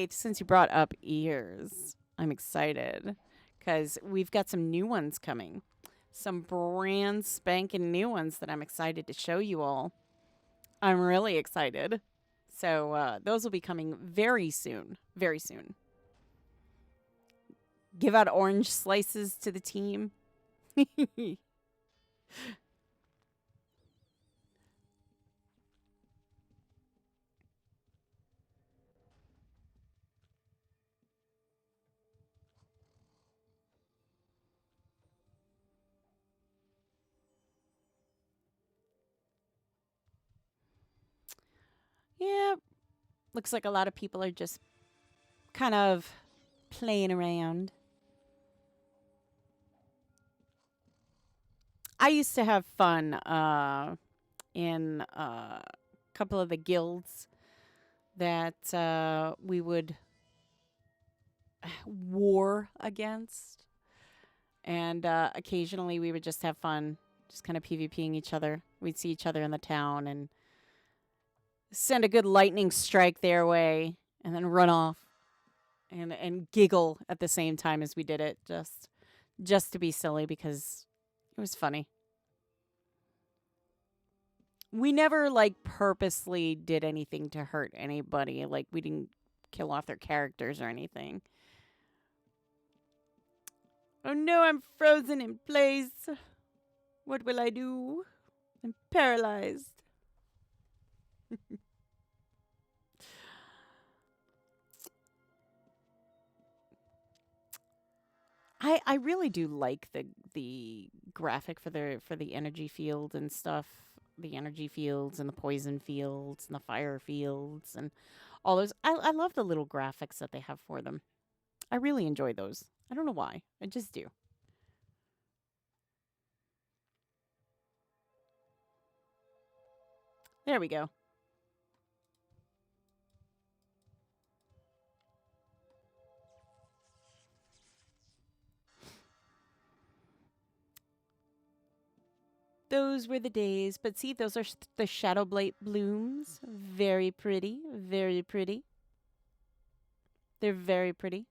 since you brought up ears, I'm excited because we've got some new ones coming. Some brand spanking new ones that I'm excited to show you all. I'm really excited. So those will be coming very soon. Very soon. Give out orange slices to the team. Yeah, looks like a lot of people are just kind of playing around. I used to have fun in a couple of the guilds that we would war against. And occasionally we would just have fun, just kind of PvPing each other. We'd see each other in the town and send a good lightning strike their way and then run off and giggle at the same time as we did it, just to be silly because it was funny. We never like purposely did anything to hurt anybody. Like we didn't kill off their characters or anything. Oh no, I'm frozen in place. What will I do? I'm paralyzed. I really do like the graphic for the energy field and stuff. The energy fields and the poison fields and the fire fields and all those. I love the little graphics that they have for them. I really enjoy those. I don't know why. I just do. There we go. Those were the days. But see, those are the shadow blight blooms. Very pretty. Very pretty. They're very pretty.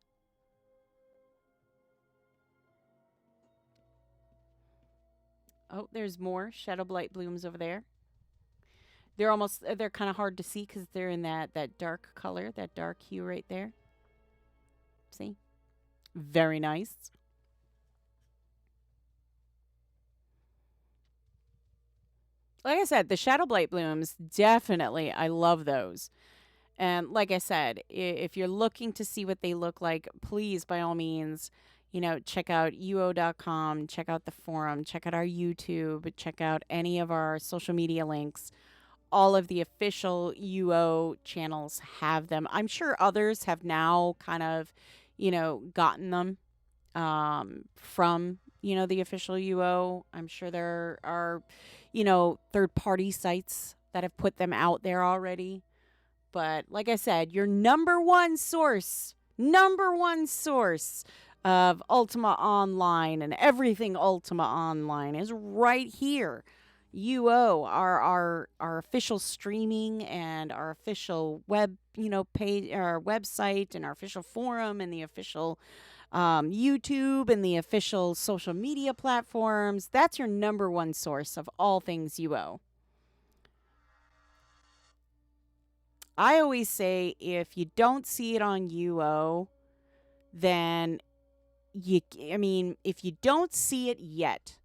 Oh, there's more shadow blight blooms over there. They're kind of hard to see because they're in that dark color, that dark hue right there. See? Very nice. Like I said, the shadow blight blooms, definitely, I love those. And like I said, if you're looking to see what they look like, please, by all means, check out uo.com, check out the forum, check out our YouTube, check out any of our social media links. All of the official UO channels have them. I'm sure others have now kind of, gotten them from, the official UO. I'm sure there are, third party sites that have put them out there already. But like I said, your number one source of Ultima Online and everything Ultima Online is right here. UO, our official streaming and our official web, page, our website and our official forum and the official YouTube and the official social media platforms. That's your number one source of all things UO. I always say if you don't see it on UO, then if you don't see it yet,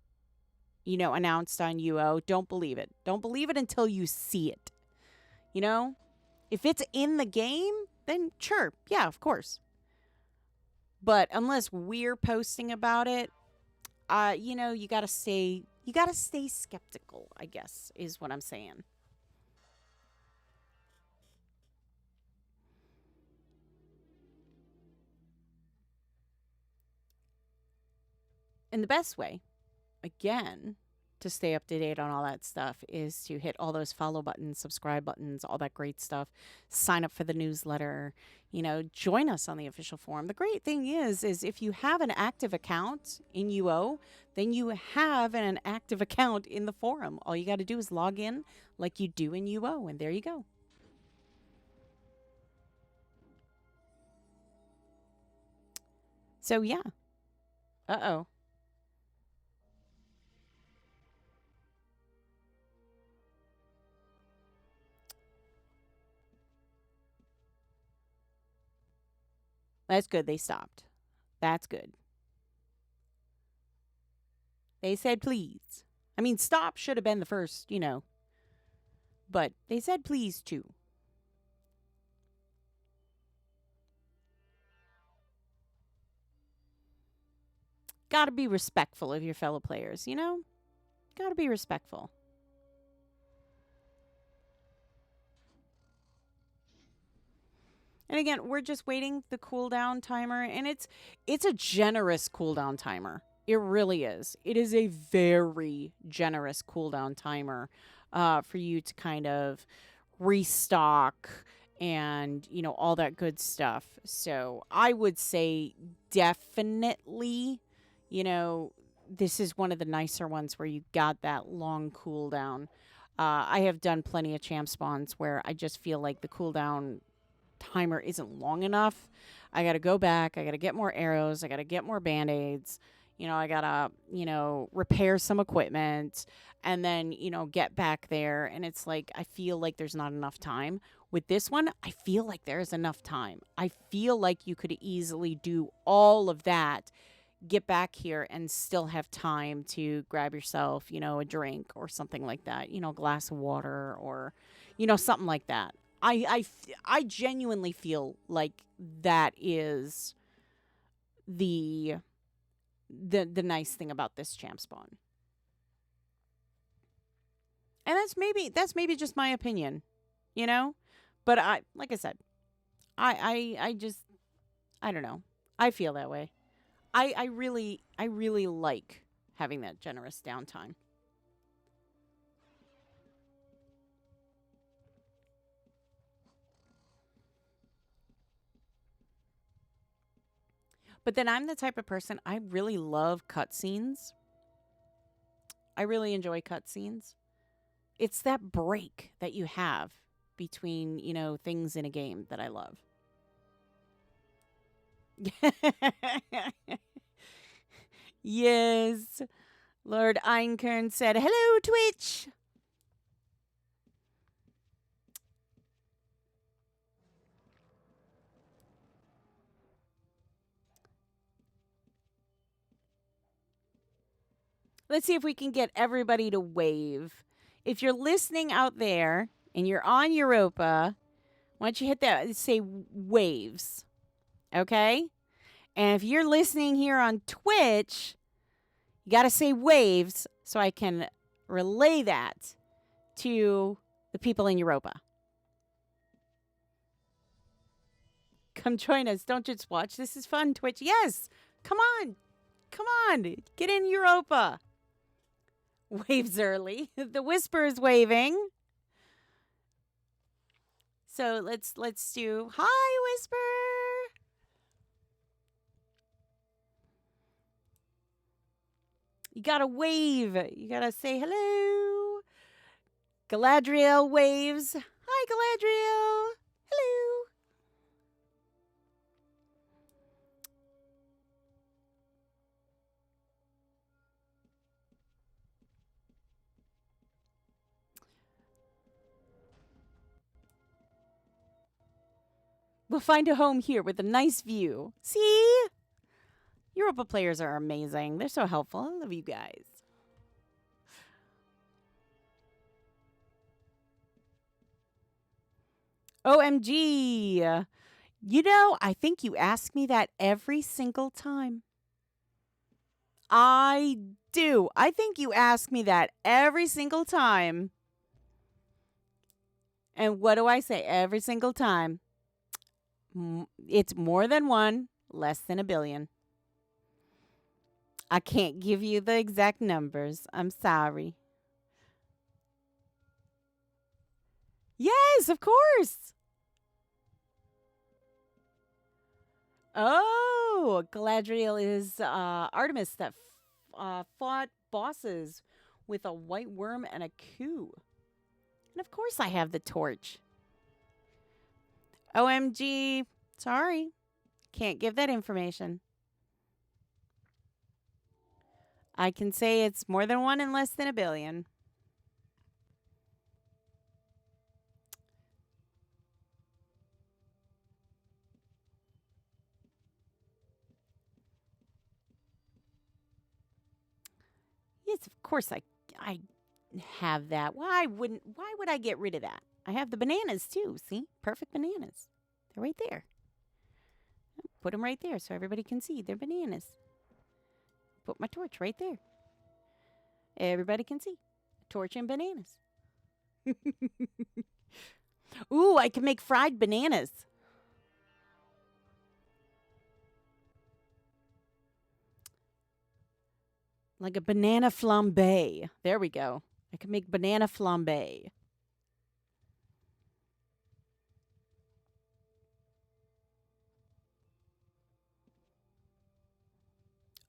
announced on UO, don't believe it. Don't believe it until you see it. If it's in the game, then sure, yeah, of course. But unless we're posting about it, you got to stay skeptical, I guess, is what I'm saying. And the best way, again, to stay up to date on all that stuff is to hit all those follow buttons, subscribe buttons, all that great stuff. Sign up for the newsletter, join us on the official forum. The great thing is if you have an active account in UO, then you have an active account in the forum. All you got to do is log in like you do in UO, and there you go. So, yeah. Uh-oh. That's good. They stopped. That's good. They said please. I mean, stop should have been the first, but they said please too. Got to be respectful of your fellow players, Got to be respectful. And again, we're just waiting the cooldown timer, and it's a generous cooldown timer. It really is. It is a very generous cooldown timer for you to kind of restock and all that good stuff. So I would say definitely, you know, this is one of the nicer ones where you got that long cooldown. I have done plenty of champ spawns where I just feel like the cooldown timer isn't long enough. I got to go back. I got to get more arrows. I got to get more band-aids. I got to, repair some equipment and then, get back there. And it's like, I feel like there's not enough time. With this one, I feel like there's enough time. I feel like you could easily do all of that, get back here, and still have time to grab yourself, a drink or something like that, a glass of water or, something like that. I genuinely feel like that is the nice thing about this champ spawn. And that's maybe just my opinion, But like I said, I just I don't know. I feel that way. I really like having that generous downtime. But then I'm the type of person, I really love cutscenes. I really enjoy cutscenes. It's that break that you have between, things in a game that I love. Yes. Lord Einkern said, "Hello, Twitch." Let's see if we can get everybody to wave. If you're listening out there and you're on Europa, why don't you hit that, say waves, okay? And if you're listening here on Twitch, you got to say waves so I can relay that to the people in Europa. Come join us. Don't just watch. This is fun, Twitch. Yes. Come on. Come on. Get in Europa. Waves early. The whisper is waving. So let's do hi, Whisper. You gotta wave. You gotta say hello. Galadriel waves. Hi, Galadriel. Hello. We'll find a home here with a nice view. See? Europa players are amazing. They're so helpful. I love you guys. OMG. I think you ask me that every single time. I do. I think you ask me that every single time. And what do I say every single time? It's more than one, less than a billion. I can't give you the exact numbers. I'm sorry. Yes, of course. Oh, Galadriel is Artemis that fought bosses with a white worm and a coup. And of course I have the torch. OMG. Sorry. Can't give that information. I can say it's more than one and less than a billion. Yes, of course I have that. Why would I get rid of that? I have the bananas too. See? Perfect bananas. They're right there. Put them right there so everybody can see. They're bananas. Put my torch right there. Everybody can see. Torch and bananas. Ooh, I can make fried bananas. Like a banana flambe. There we go. I can make banana flambe.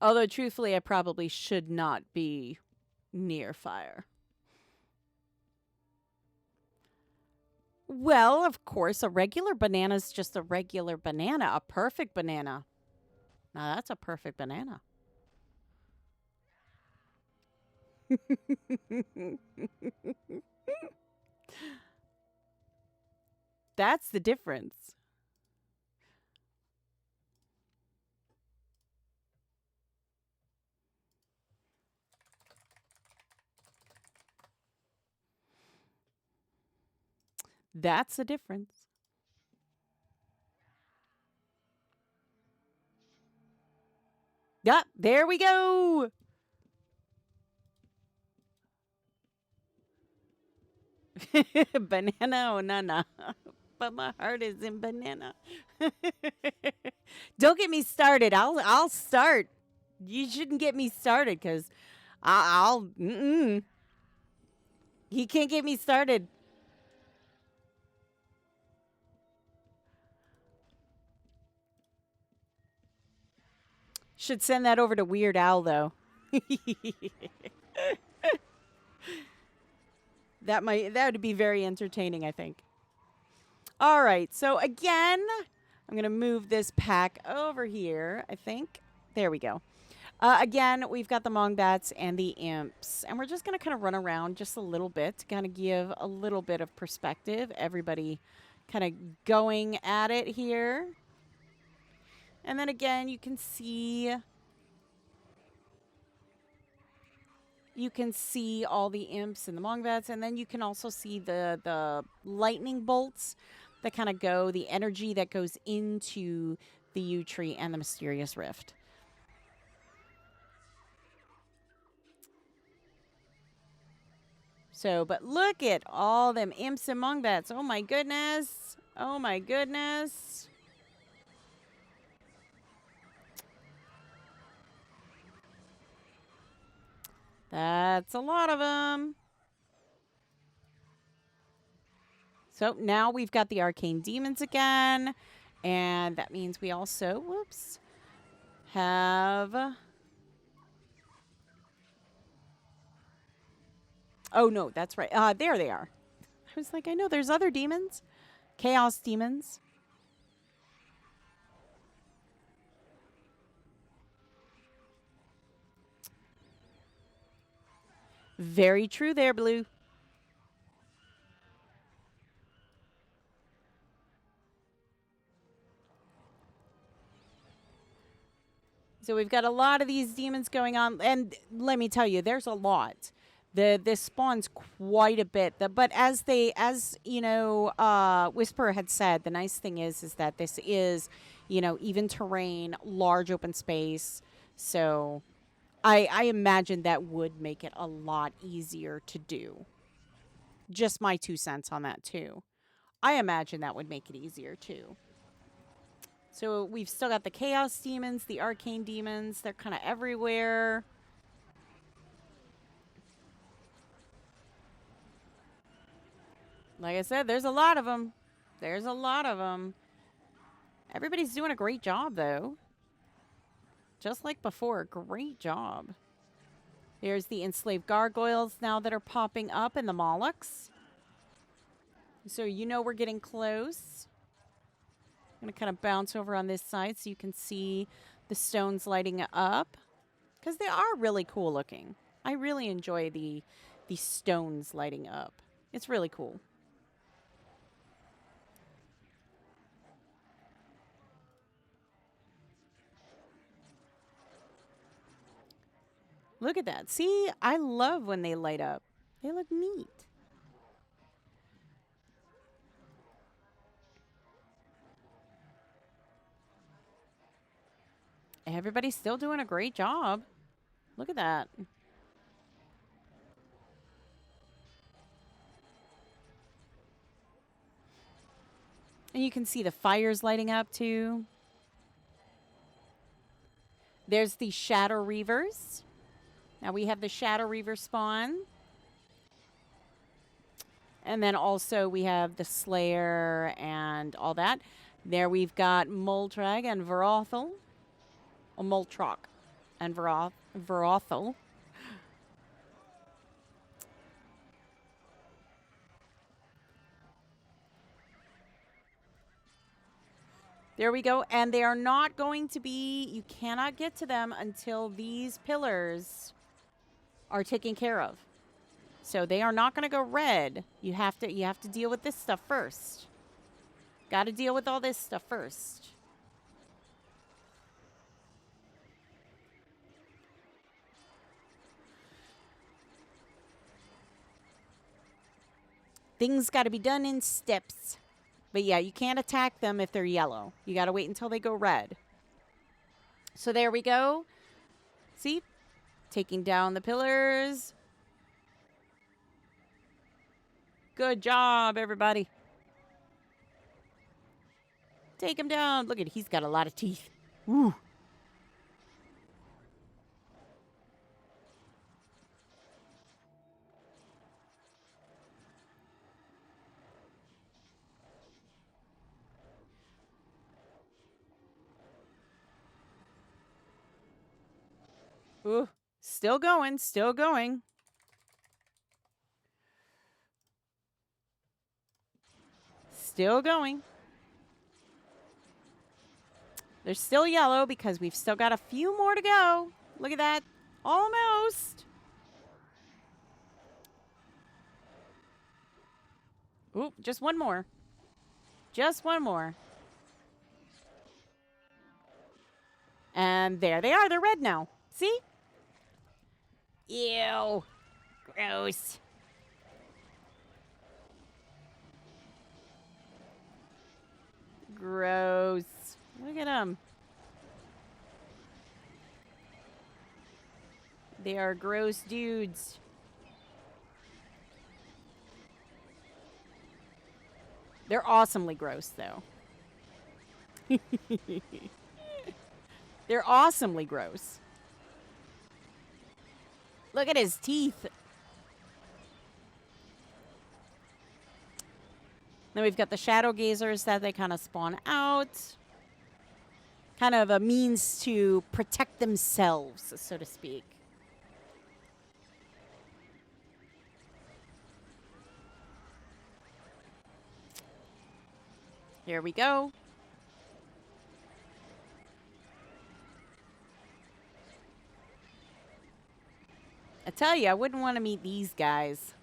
Although, truthfully, I probably should not be near fire. Well, of course, a regular banana is just a regular banana, a perfect banana. Now, that's a perfect banana. That's the difference. That's the difference. Yeah, there we go. Banana or nana. But my heart is in banana. Don't get me started. I'll start. You shouldn't get me started because I'll. He can't get me started. Should send that over to Weird Al though. That would be very entertaining, I think. All right. So again, I'm going to move this pack over here, I think. There we go. Again, we've got the Mongbats and the Imps, and we're just going to kind of run around just a little bit to kind of give a little bit of perspective. Everybody kind of going at it here. And then again, you can see all the Imps and the Mongbats, and then you can also see the lightning bolts that kind of go, the energy that goes into the yew tree and the mysterious rift. So, but look at all them Imps and Mongbats. Oh my goodness. Oh my goodness. That's a lot of them. So now we've got the arcane demons again. And that means we also, whoops, have... Oh, no, that's right. There they are. I was like, I know there's other demons. Chaos demons. Very true there, Blue. So we've got a lot of these demons going on. And let me tell you, there's a lot. This spawns quite a bit. But as you know, Whisperer had said, the nice thing is that this is, you know, even terrain, large open space. So I imagine that would make it a lot easier to do. Just my 2 cents on that too. I imagine that would make it easier too. So we've still got the Chaos Demons, the Arcane Demons. They're kind of everywhere. Like I said, there's a lot of them. There's a lot of them. Everybody's doing a great job, though. Just like before, great job. There's the enslaved gargoyles now that are popping up in the Molochs. So you know we're getting close. I'm going to kind of bounce over on this side so you can see the stones lighting up. Because they are really cool looking. I really enjoy the stones lighting up. It's really cool. Look at that. See, I love when they light up. They look neat. Everybody's still doing a great job. Look at that. And you can see the fires lighting up too. There's the Shadow Reavers. Now we have the Shadow Reaver spawn. And then also we have the Slayer and all that. There we've got Moltrag and Verothel. Or Moltrock and Verothel. There we go. And they are not going to be, you cannot get to them until these pillars are taken care of. So they are not going to go red. You have to deal with this stuff first. Got to deal with all this stuff first. Things got to be done in steps. But yeah, you can't attack them if they're yellow. You got to wait until they go red. So there we go. See? Taking down the pillars. Good job, everybody. Take him down. Look at, he's got a lot of teeth. Ooh. Ooh. Still going, still going. Still going. They're still yellow because we've still got a few more to go. Look at that. Almost. Ooh, just one more. Just one more. And there they are. They're red now. See? Ew. Gross. Gross. Look at them. They are gross dudes. They're awesomely gross, though. They're awesomely gross. Look at his teeth. Then we've got the shadow gazers that they kind of spawn out. Kind of a means to protect themselves, so to speak. Here we go. I tell you, I wouldn't want to meet these guys.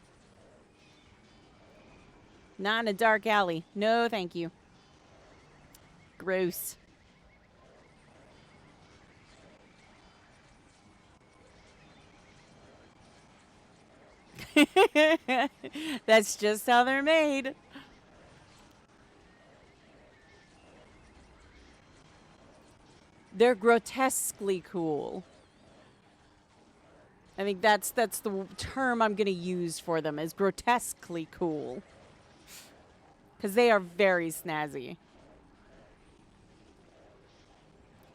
Not in a dark alley. No, thank you. Gross. That's just how they're made. They're grotesquely cool. I think that's the term I'm going to use for them, is grotesquely cool. Because they are very snazzy.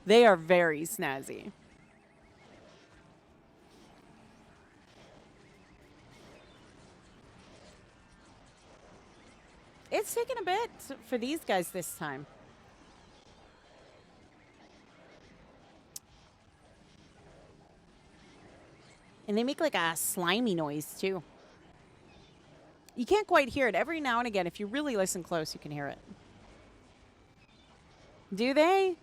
They are very snazzy. It's taken a bit for these guys this time. And they make like a slimy noise, too. You can't quite hear it. Every now and again, if you really listen close, you can hear it. Do they?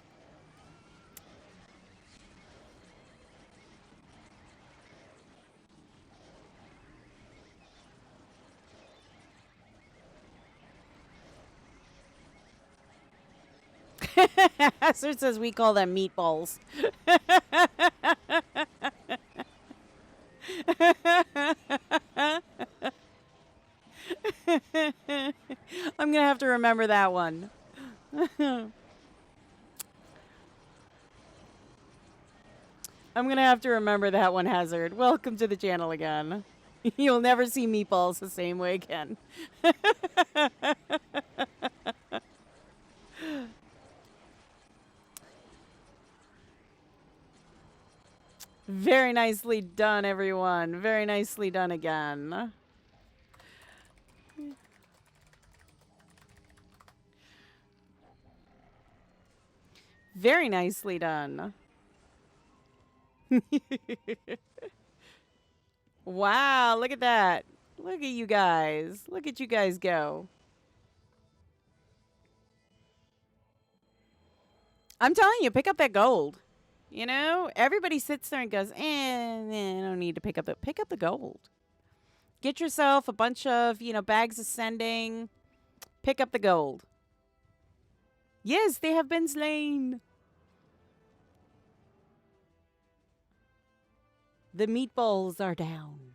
Hazard says we call them meatballs. I'm going to have to remember that one. I'm going to have to remember that one, Hazard. Welcome to the channel again. You'll never see meatballs the same way again. Very nicely done, everyone. Very nicely done again. Very nicely done. Wow, look at that. Look at you guys. Look at you guys go. I'm telling you, pick up that gold. You know, everybody sits there and goes, I don't need to pick up the gold. Get yourself a bunch of, bags of sending. Pick up the gold. Yes, they have been slain. The meatballs are down.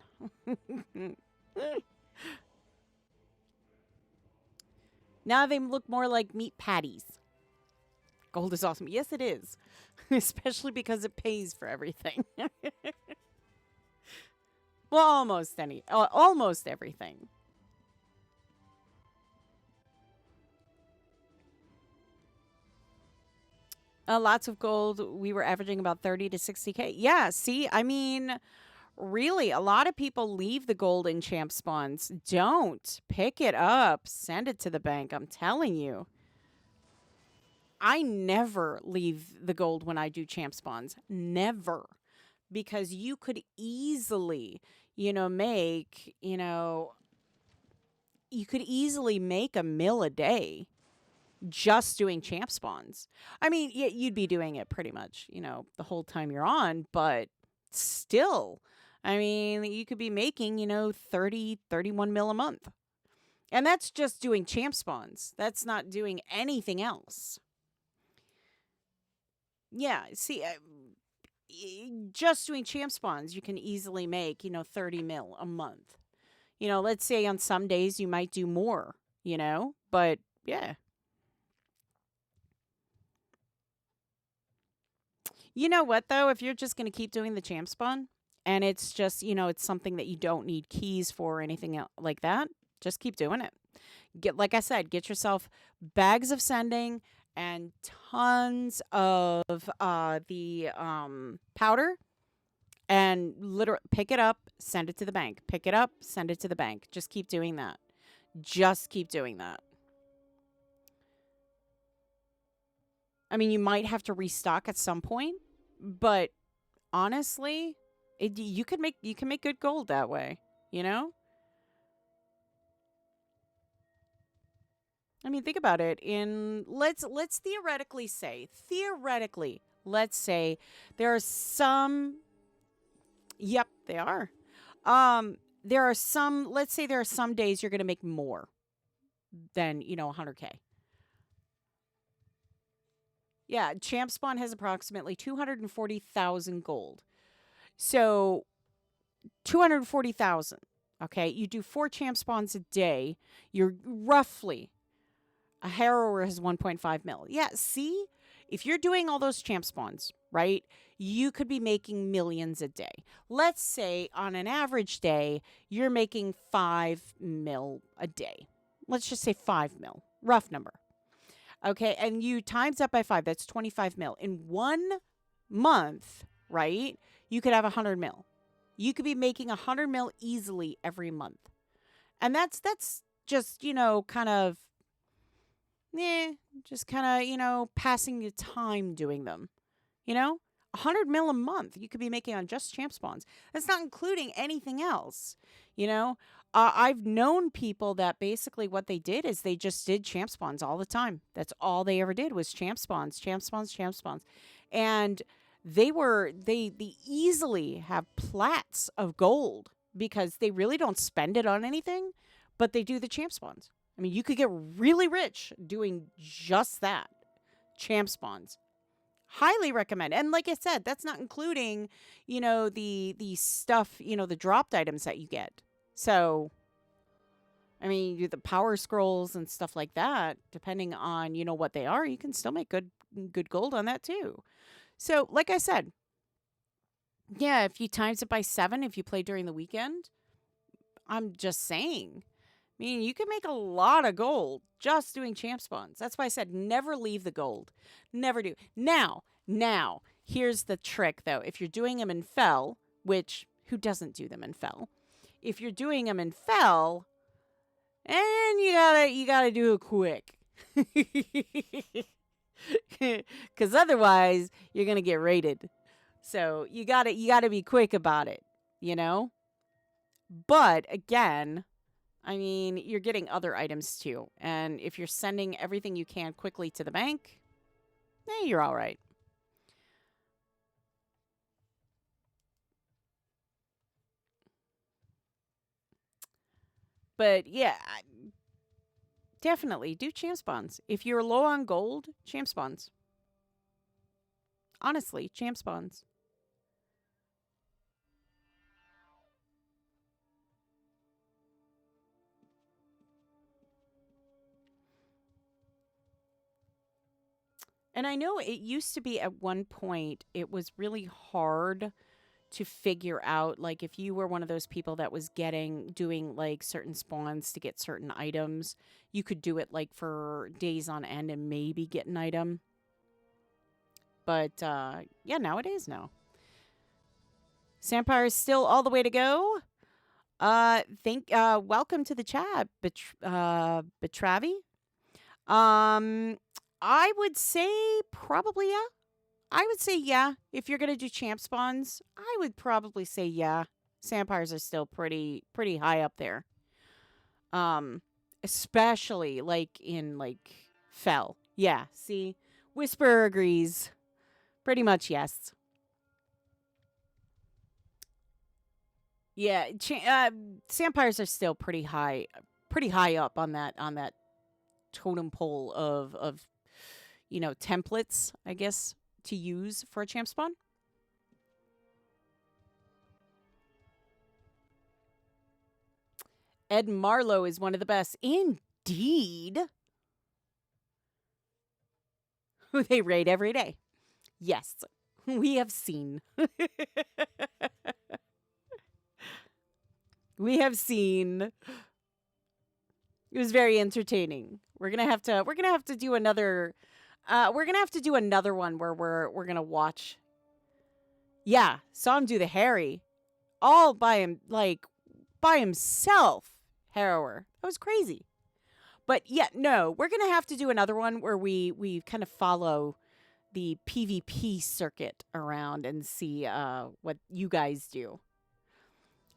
Now they look more like meat patties. Gold is awesome. Yes, it is. Especially because it pays for everything. Well, almost everything. Lots of gold. We were averaging about 30 to 60K. Yeah, see, I mean, really, a lot of people leave the gold in champ spawns. Don't pick it up. Send it to the bank. I'm telling you. I never leave the gold when I do champ spawns. Never. Because you could easily, make, you could easily make a mil a day just doing champ spawns. I mean, you'd be doing it pretty much, the whole time you're on, but still, I mean, you could be making, 30, 31 mil a month. And that's just doing champ spawns. That's not doing anything else. Yeah, see, just doing champ spawns, you can easily make, 30 mil a month. Let's say on some days you might do more, but yeah. You know what, though? If you're just going to keep doing the champ spawn and it's just, it's something that you don't need keys for or anything like that, just keep doing it. Like I said, get yourself bags of sending and tons of the powder and literally pick it up, send it to the bank. Pick it up, send it to the bank. Just keep doing that. Just keep doing that. I mean, you might have to restock at some point, but honestly, you can make good gold that way, I mean, think about it. Let's theoretically, let's say there are some. Yep, they are. There are some. Let's say there are some days you're going to make more than 100K. Yeah, Champ Spawn has approximately 240,000 gold. So 240,000. Okay, you do 4 Champ Spawns a day. You're roughly a harrower has 1.5 mil. Yeah, see? If you're doing all those champ spawns, right, you could be making millions a day. Let's say on an average day, you're making 5 mil a day. Let's just say 5 mil, rough number. Okay, and you times that by 5, that's 25 mil. In 1 month, right, you could have 100 mil. You could be making 100 mil easily every month. And that's just, kind of just kind of, passing your time doing them. 100 mil a month you could be making on just champ spawns. That's not including anything else. I've known people that basically what they did is they just did champ spawns all the time. That's all they ever did was champ spawns, champ spawns, champ spawns. And they easily have plats of gold because they really don't spend it on anything, but they do the champ spawns. I mean, you could get really rich doing just that. Champ spawns. Highly recommend. And like I said, that's not including, the stuff, the dropped items that you get. So, I mean, you do the power scrolls and stuff like that, depending on, what they are, you can still make good gold on that too. So, like I said, yeah, if you times it by 7, if you play during the weekend, I'm just saying. I mean, you can make a lot of gold just doing champ spawns. That's why I said never leave the gold. Never do. Now, Here's the trick, though. If you're doing them in Fel, which who doesn't do them in Fel? If you're doing them in Fel, and you gotta do it quick, because otherwise you're gonna get raided. So you gotta be quick about it, you know. But again, I mean, you're getting other items too, and if you're sending everything you can quickly to the bank, you're all right. But yeah, definitely do champ spawns. If you're low on gold, champ spawns. Honestly, champ spawns. And I know it used to be at one point, it was really hard to figure out, like, if you were one of those people that was doing like certain spawns to get certain items, you could do it like for days on end and maybe get an item. But yeah, nowadays, no. Sampire is still all the way to go. Welcome to the chat, Betravi. I would say probably yeah. I would say yeah. If you're gonna do champ spawns, I would probably say yeah. Sampires are still pretty high up there. Especially like in like Fel. Yeah. See, Whisper agrees. Pretty much yes. Yeah. Sampires are still pretty high up on that totem pole of templates, I guess, to use for a champ spawn. Ed Marlowe is one of the best. Indeed. Who they raid every day. Yes, we have seen. We have seen. It was very entertaining. We're gonna have to do another. We're gonna have to do another one where we're gonna watch. Yeah, saw him do the Harry, all by himself. Harrower. That was crazy. But yeah, no, we're gonna have to do another one where we kind of follow the PvP circuit around and see what you guys do.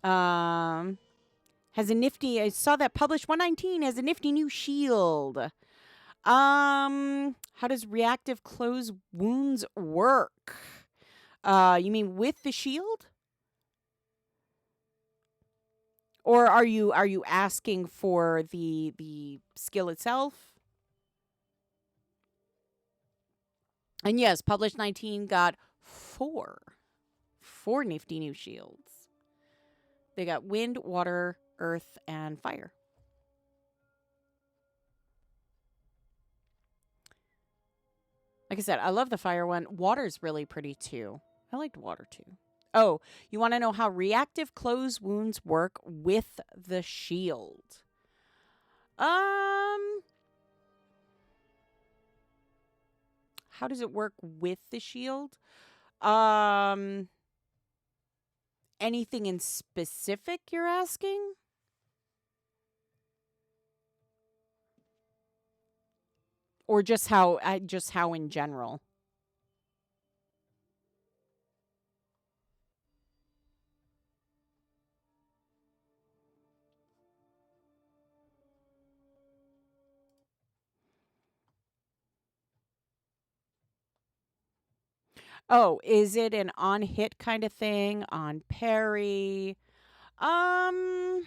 Has a nifty. I saw that published 119 has a nifty new shield. How does reactive close wounds work? You mean with the shield? Or are you asking for the skill itself? And yes, published 19 got four nifty new shields. They got wind, water, earth, and fire. Like I said, I love the fire one. Water's really pretty too. I liked water too. Oh, you want to know how reactive close wounds work with the shield? How does it work with the shield? Anything in specific you're asking? Or just how in general? Oh, is it an on hit kind of thing? On parry? I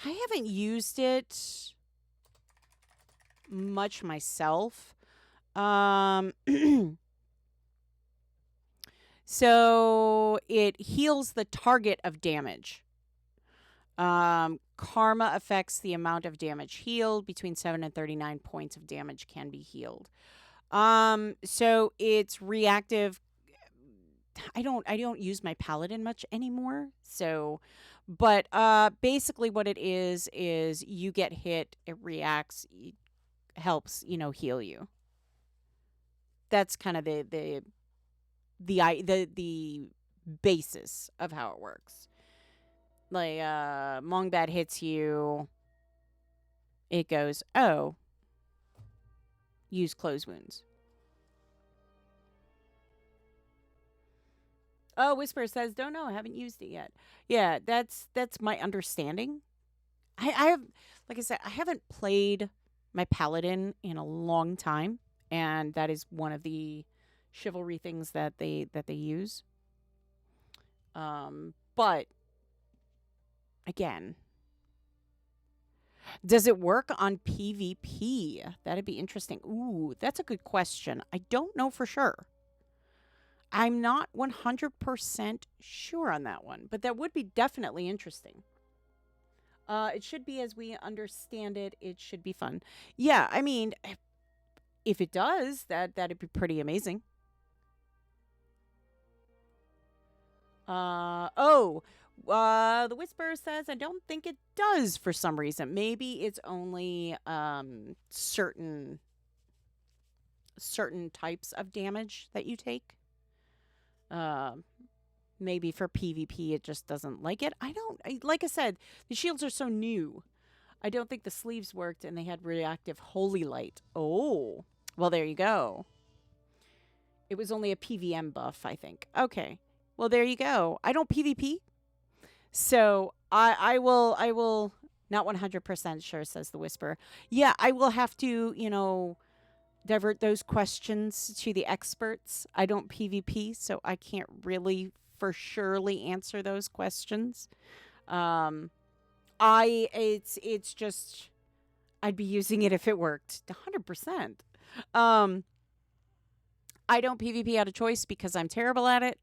haven't used it much myself. So it heals the target of damage. Karma affects the amount of damage healed. Between 7 and 39 points of damage can be healed. So it's reactive. I don't use my paladin much anymore. So, but basically what it is you get hit, it reacts. helps, heal you. That's kind of the basis of how it works. Like Mongbad hits you, it goes, oh, use close wounds. Oh, Whisper says, don't know, I haven't used it yet. Yeah, that's my understanding. I have, like I said, I haven't played my paladin in a long time, and that is one of the chivalry things that they use. But again, does it work on PvP? That'd be interesting. Ooh, that's a good question. I don't know for sure. I'm not 100% sure on that one, but that would be definitely interesting. It should be, as we understand it, it should be fun. Yeah, I mean, if it does, that'd be pretty amazing. The Whisperer says, I don't think it does for some reason. Maybe it's only certain types of damage that you take. Maybe for PvP it just doesn't like it. Like I said, the shields are so new. I don't think the sleeves worked, and they had reactive holy light. Oh, well, there you go. It was only a PVM buff, I think. Okay. Well, there you go. I don't PvP, so I will not 100% sure, says the Whisperer. Yeah, I will have to, divert those questions to the experts. I don't PvP, so I can't really for surely answer those questions. It's just I'd be using it if it worked 100%. I don't PvP out of choice because I'm terrible at it.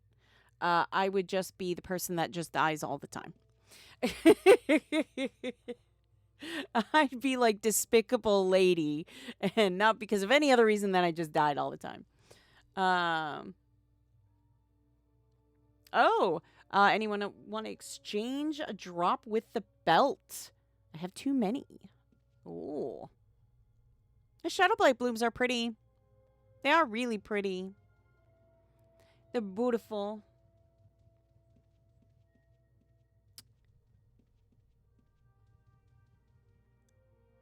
I would just be the person that just dies all the time. I'd be like despicable lady, and not because of any other reason than I just died all the time. Anyone want to exchange a drop with the belt? I have too many. Oh, the Shadowblight blooms are pretty. They are really pretty. They're beautiful.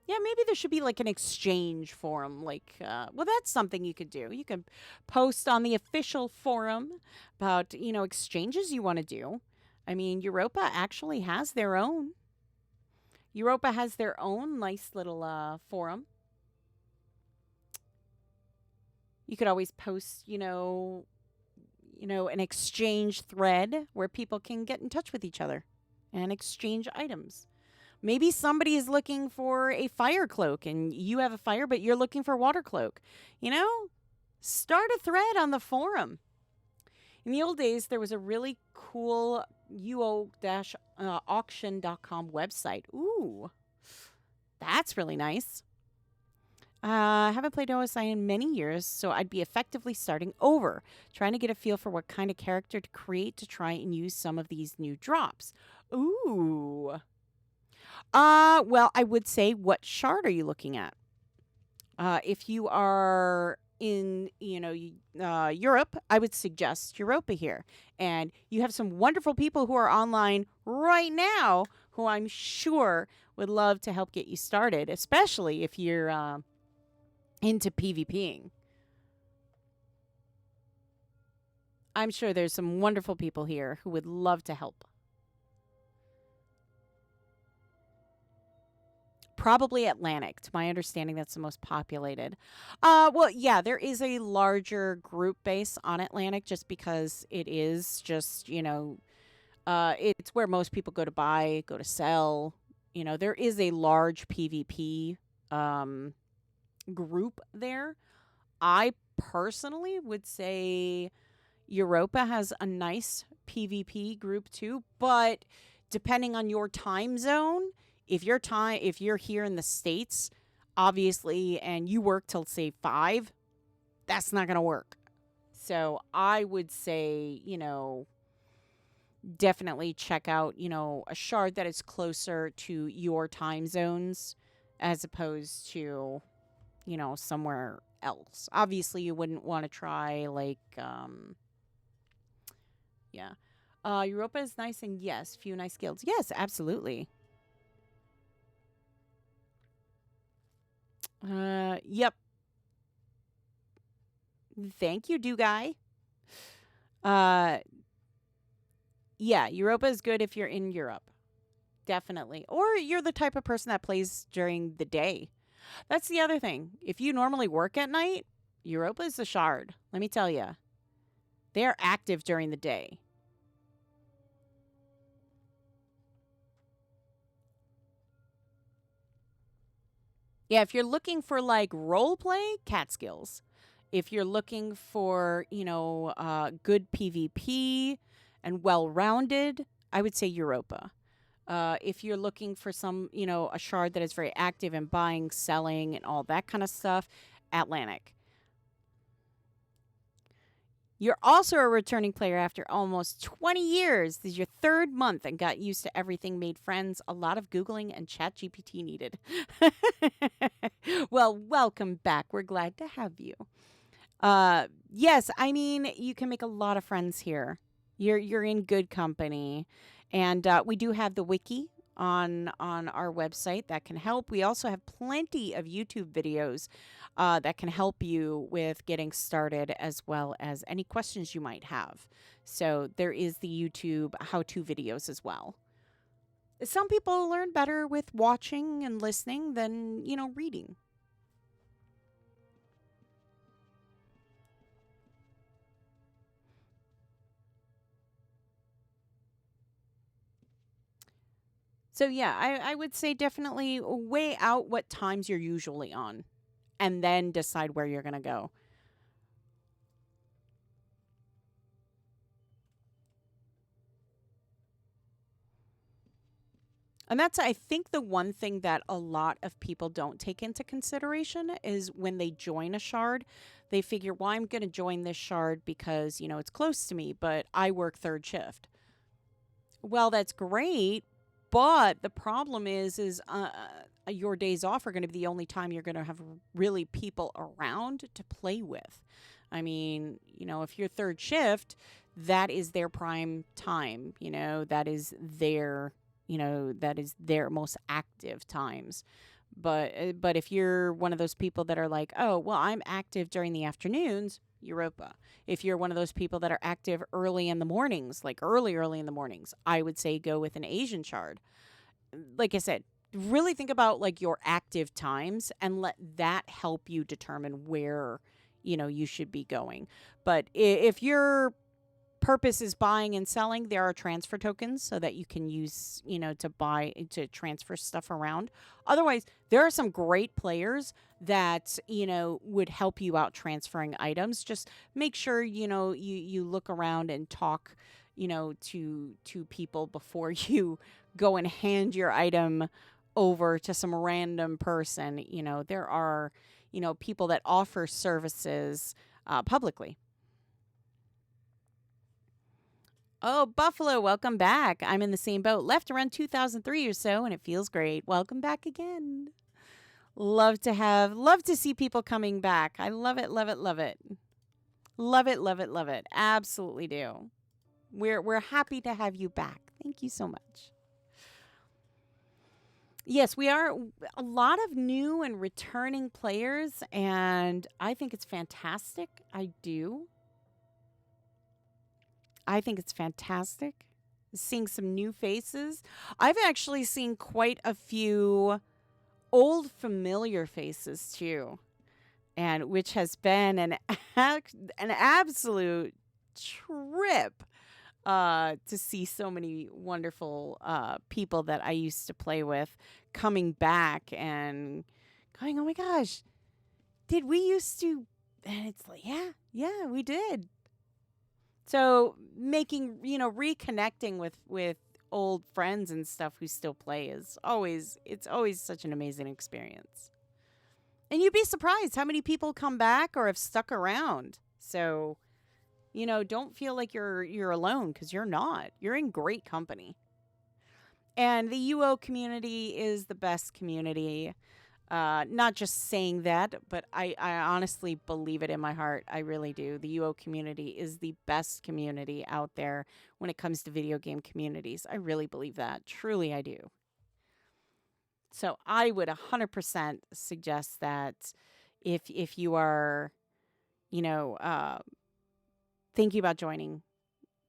Yeah, maybe there should be like an exchange forum. Well, that's something you could do. You can post on the official forum about, exchanges you want to do. I mean, Europa actually has their own. Europa has their own nice little forum. You could always post, an exchange thread where people can get in touch with each other and exchange items. Maybe somebody is looking for a fire cloak and you have a fire, but you're looking for a water cloak. Start a thread on the forum. In the old days, there was a really cool uo-auction.com website. Ooh, that's really nice. I haven't played OSI in many years, so I'd be effectively starting over, trying to get a feel for what kind of character to create to try and use some of these new drops. Ooh. Well, I would say, what shard are you looking at? If you are in, Europe, I would suggest Europa here. And you have some wonderful people who are online right now who I'm sure would love to help get you started, especially if you're into PvPing. I'm sure there's some wonderful people here who would love to help. Probably Atlantic. To my understanding, that's the most populated. Well, yeah, there is a larger group base on Atlantic just because it is just, it's where most people go to buy, go to sell. There is a large PvP group there. I personally would say Europa has a nice PvP group too, but depending on your time zone, if you're here in the States, obviously, and you work till say 5, that's not going to work. So I would say, definitely check out, a shard that is closer to your time zones as opposed to, somewhere else. Obviously, you wouldn't want to try like, yeah. Europa is nice and yes, few nice guilds. Yes, absolutely. Yep. Thank you, do guy. Uh, yeah, Europa is good if you're in Europe. Definitely. Or you're the type of person that plays during the day. That's the other thing. If you normally work at night, Europa is a shard. Let me tell you. They are active during the day. Yeah, if you're looking for like role play, Catskills. If you're looking for, good PvP and well rounded, I would say Europa. If you're looking for some, a shard that is very active in buying, selling, and all that kind of stuff, Atlantic. You're also a returning player after almost 20 years. This is your third month and got used to everything, made friends, a lot of Googling and Chat GPT needed. Well, welcome back. We're glad to have you. Yes, I mean, you can make a lot of friends here. You're in good company. And we do have the wiki on our website that can help. We also have plenty of YouTube videos that can help you with getting started, as well as any questions you might have. So there is the YouTube how-to videos as well. Some people learn better with watching and listening than, reading. So yeah, I would say definitely weigh out what times you're usually on and then decide where you're going to go. And that's, I think, the one thing that a lot of people don't take into consideration is when they join a shard, they figure, well, I'm going to join this shard because, it's close to me, but I work third shift. Well, that's great, but the problem is your days off are going to be the only time you're going to have really people around to play with. I mean, if you're third shift, that is their prime time. That is their most active times. But if you're one of those people that are like, oh, well, I'm active during the afternoons, Europa. If you're one of those people that are active early in the mornings, like early in the mornings, I would say go with an Asian shard. Like I said, really think about like your active times and let that help you determine where, you should be going. But if you're purpose is buying and selling, there are transfer tokens so that you can use, to transfer stuff around. Otherwise, there are some great players that, would help you out transferring items. Just make sure, you look around and talk, to people before you go and hand your item over to some random person. There are, people that offer services publicly. Oh, Buffalo, welcome back. I'm in the same boat. Left around 2003 or so, and it feels great. Welcome back again. Love to see people coming back. I love it, love it, love it. Love it, love it, love it. Absolutely do. We're happy to have you back. Thank you so much. Yes, we are a lot of new and returning players, and I think it's fantastic. I do. I think it's fantastic. Seeing some new faces. I've actually seen quite a few old familiar faces too, and which has been an absolute trip to see so many wonderful people that I used to play with coming back and going, oh my gosh, did we used to? And it's like, yeah, we did. So making, reconnecting with old friends and stuff who still play is always it's always such an amazing experience. And you'd be surprised how many people come back or have stuck around. So, don't feel like you're alone, cuz you're not. You're in great company. And the UO community is the best community. Not just saying that, but I honestly believe it in my heart. I really do. The UO community is the best community out there when it comes to video game communities. I really believe that. Truly, I do. So I would 100% suggest that if you are, you know, thinking about joining,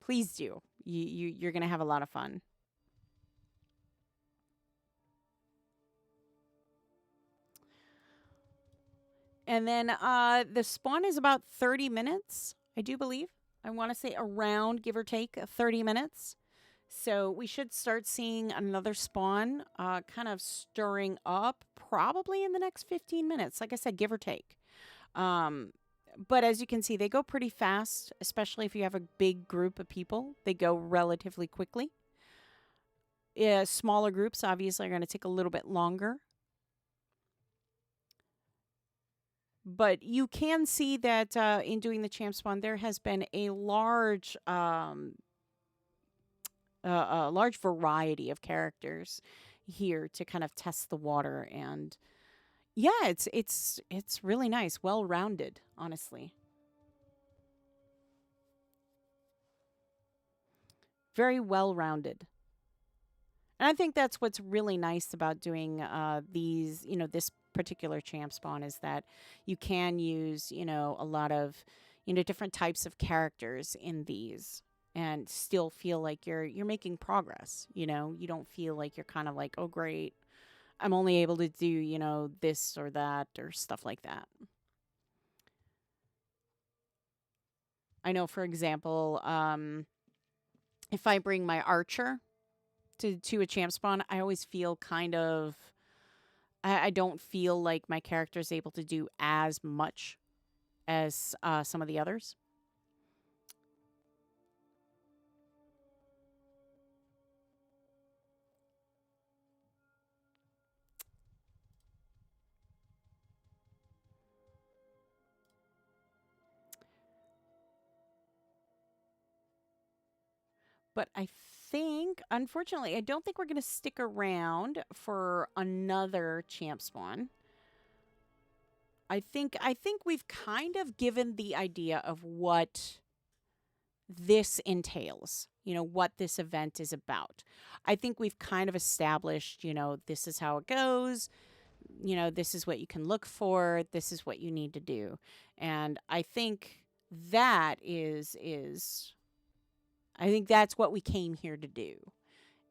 please do. You're going to have a lot of fun. And then the spawn is about 30 minutes, I do believe. I want to say around, give or take, 30 minutes. So we should start seeing another spawn kind of stirring up probably in the next 15 minutes. Like I said, give or take. Um, but as you can see, they go pretty fast, especially if you have a big group of people. They go relatively quickly. Yeah, smaller groups obviously are going to take a little bit longer. But you can see that in doing the champ spawn, there has been a large variety of characters here to kind of test the water, and yeah, it's really nice, well rounded, honestly, very well rounded. And I think that's what's really nice about doing these, this particular champ spawn is that you can use, a lot of, different types of characters in these and still feel like you're making progress. You don't feel like you're kind of like, oh great, I'm only able to do, this or that or stuff like that. I know, for example, if I bring my archer to a champ spawn, I always feel kind of I don't feel like my character is able to do as much as some of the others. But I think, unfortunately, I don't think we're going to stick around for another champ spawn. I think we've kind of given the idea of what this entails, what this event is about. I think we've kind of established, this is how it goes. This is what you can look for. This is what you need to do. And that is I think that's what we came here to do.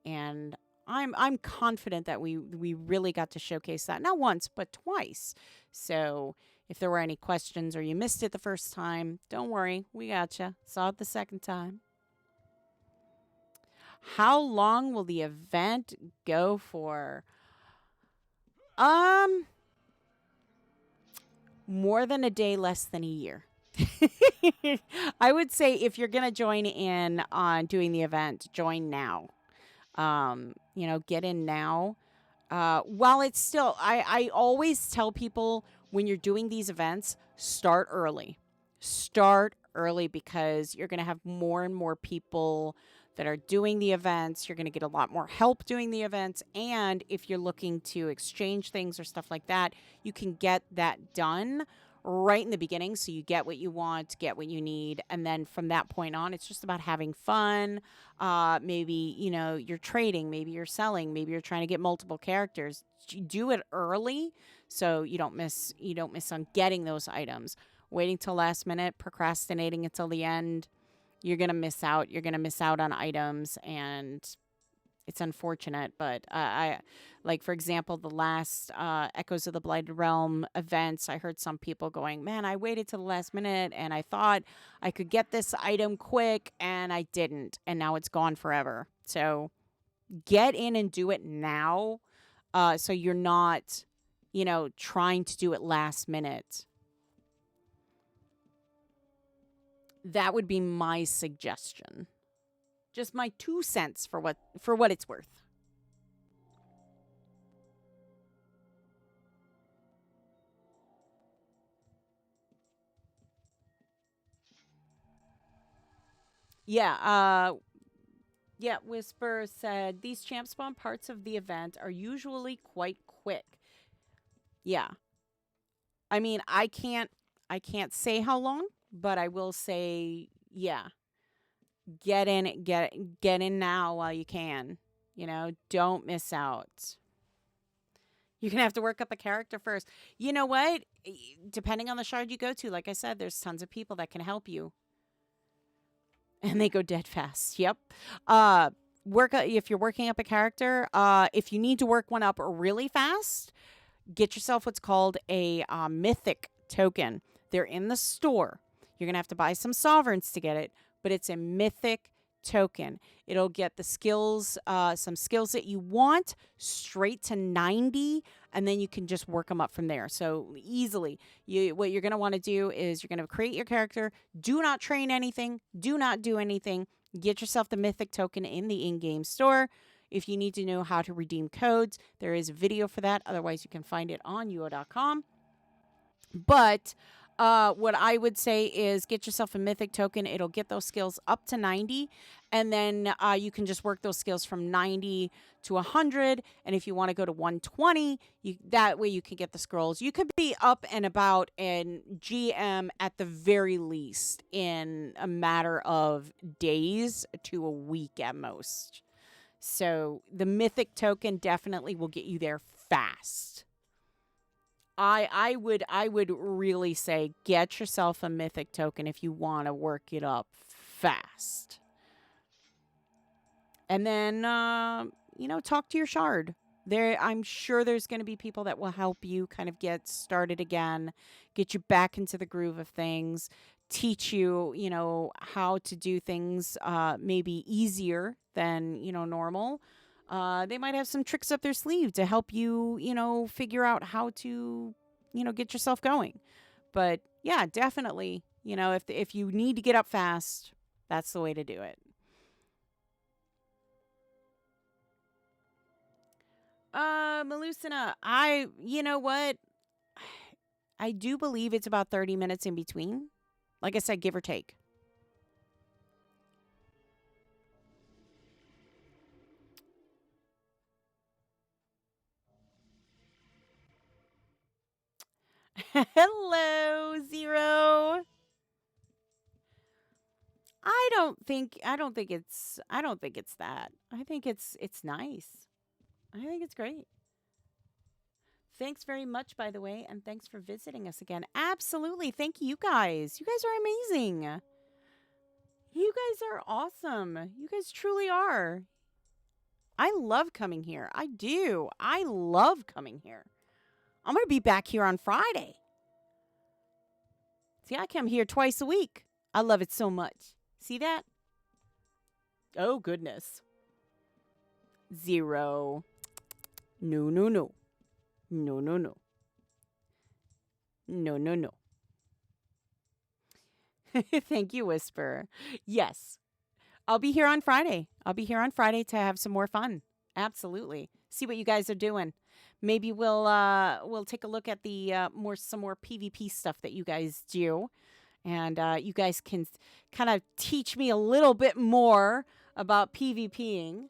And I'm confident that we really got to showcase that, not once but twice. So if there were any questions or you missed it the first time, don't worry, we gotcha. Saw it the second time. How long will the event go for? Um, more than a day, less than a year. I would say if you're gonna join in on doing the event, join now. Get in now. While it's still, I always tell people when you're doing these events, start early. Start early because you're going to have more and more people that are doing the events. You're going to get a lot more help doing the events. And if you're looking to exchange things or stuff like that, you can get that done right in the beginning. So you get what you want, get what you need. And then from that point on, it's just about having fun. Maybe, you're trading, maybe you're selling, maybe you're trying to get multiple characters. Do it early so you don't miss on getting those items. Waiting till last minute, procrastinating until the end, you're going to miss out. You're going to miss out on items, and it's unfortunate, but I like, for example, the last Echoes of the Blighted Realm events, I heard some people going, man, I waited to the last minute and I thought I could get this item quick and I didn't, and now it's gone forever. So get in and do it now, so you're not, trying to do it last minute. That would be my suggestion. Just my 2 cents for what it's worth. Yeah, yeah, Whisper said these champ spawn parts of the event are usually quite quick. Yeah. I mean, I can't say how long, but I will say, yeah, get in now while you can. Don't miss out. You're gonna have to work up a character first. You know what? Depending on the shard you go to, like I said, there's tons of people that can help you, and they go dead fast. Yep. Uh, if you're working up a character. If you need to work one up really fast, get yourself what's called a mythic token. They're in the store. You're going to have to buy some sovereigns to get it, but it's a mythic token. It'll get the skills, some skills that you want straight to 90, and then you can just work them up from there. So easily, what you're going to want to do is you're going to create your character. Do not train anything. Do not do anything. Get yourself the mythic token in the in-game store. If you need to know how to redeem codes, there is a video for that. Otherwise, you can find it on UO.com. But what I would say is get yourself a mythic token. It'll get those skills up to 90. And then you can just work those skills from 90 to 100. And if you want to go to 120, that way you can get the scrolls. You could be up and about in GM at the very least in a matter of days to a week at most. So the mythic token definitely will get you there fast. I would really say get yourself a mythic token if you want to work it up fast. And then talk to your shard. I'm sure there's going to be people that will help you kind of get started again, get you back into the groove of things, teach you, how to do things maybe easier than, normal. They might have some tricks up their sleeve to help you, figure out how to, get yourself going. But yeah, definitely, if you need to get up fast, that's the way to do it. Melusina, you know what? I do believe it's about 30 minutes in between. Like I said, give or take. Hello, Zero. I don't think it's that. I think it's nice. I think it's great. Thanks very much, by the way, and thanks for visiting us again. Absolutely. Thank you guys. You guys are amazing. You guys are awesome. You guys truly are. I love coming here. I do. I love coming here. I'm going to be back here on Friday. See, I come here twice a week. I love it so much. See that? Oh, goodness. Zero. No, no, no. No, no, no. No, no, no. Thank you, Whisper. Yes. I'll be here on Friday. I'll be here on Friday to have some more fun. Absolutely. See what you guys are doing. Maybe we'll take a look at the some more PvP stuff that you guys do, and you guys can kind of teach me a little bit more about PvPing,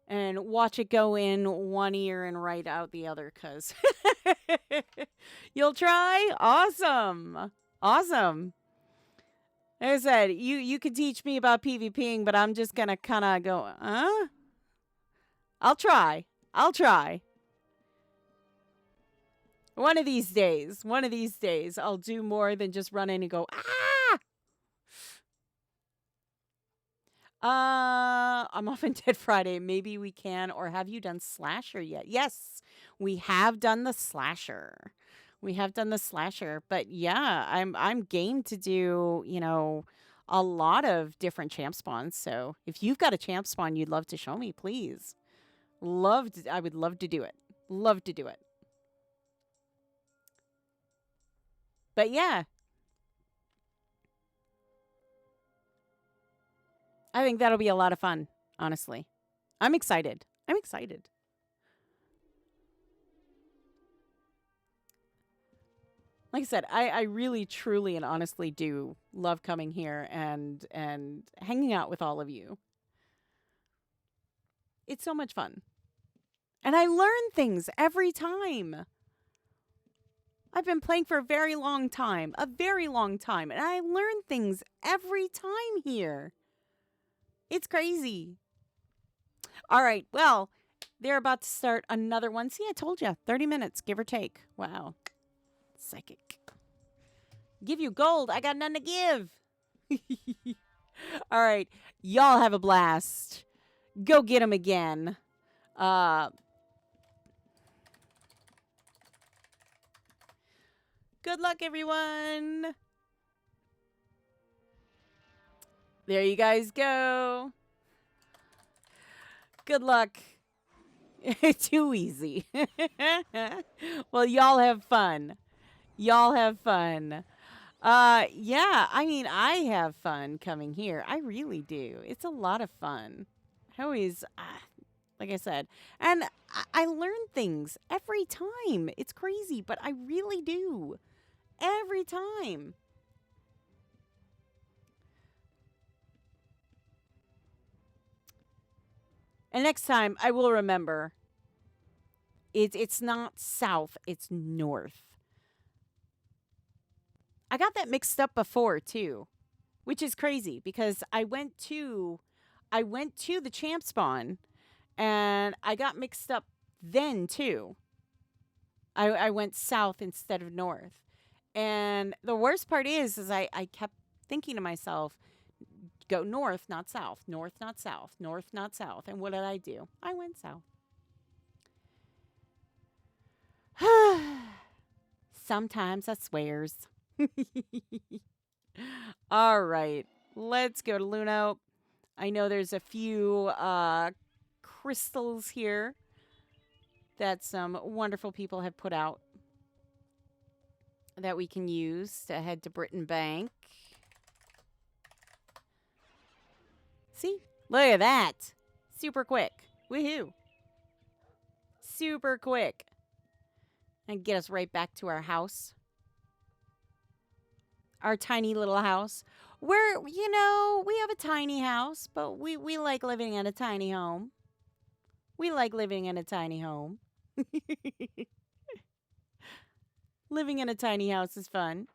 and watch it go in one ear and right out the other. Cause you'll try. Awesome, awesome. Like I said, you could teach me about PvPing, but I'm just gonna kind of go, huh? I'll try. I'll try. One of these days, I'll do more than just run in and go, ah! I'm off on Dead Friday. Maybe we can. Or have you done Slasher yet? Yes, we have done the Slasher. We have done the Slasher. But yeah, I'm game to do, a lot of different champ spawns. So if you've got a champ spawn you'd love to show me, please. I would love to do it. Love to do it. But yeah, I think that'll be a lot of fun, honestly. I'm excited. I'm excited. Like I said, I really, truly, and honestly do love coming here and hanging out with all of you. It's so much fun. And I learn things every time. I've been playing for a very long time, and I learn things every time here. It's crazy. All right, well, they're about to start another one. See, I told you, 30 minutes, give or take. Wow. Psychic. Give you gold. I got none to give. All right, y'all have a blast. Go get them again. Good luck, everyone. There you guys go. Good luck. Too easy. Well, y'all have fun. Y'all have fun. Yeah, I mean, I have fun coming here. I really do. It's a lot of fun. I always, like I said, and I learn things every time. It's crazy, but I really do. Every time. And next time, I will remember. It's not south, it's north. I got that mixed up before too, which is crazy because I went to the champ spawn and I got mixed up then too. I went south instead of north. And the worst part is I kept thinking to myself, go north, not south, north, not south, north, not south. And what did I do? I went south. Sometimes I swears. All right, let's go to Luno. I know there's a few crystals here that some wonderful people have put out that we can use to head to Britain Bank. See? Look at that. Super quick. Woohoo. Super quick. And get us right back to our house. Our tiny little house. We have a tiny house, but we like living in a tiny home. We like living in a tiny home. Living in a tiny house is fun.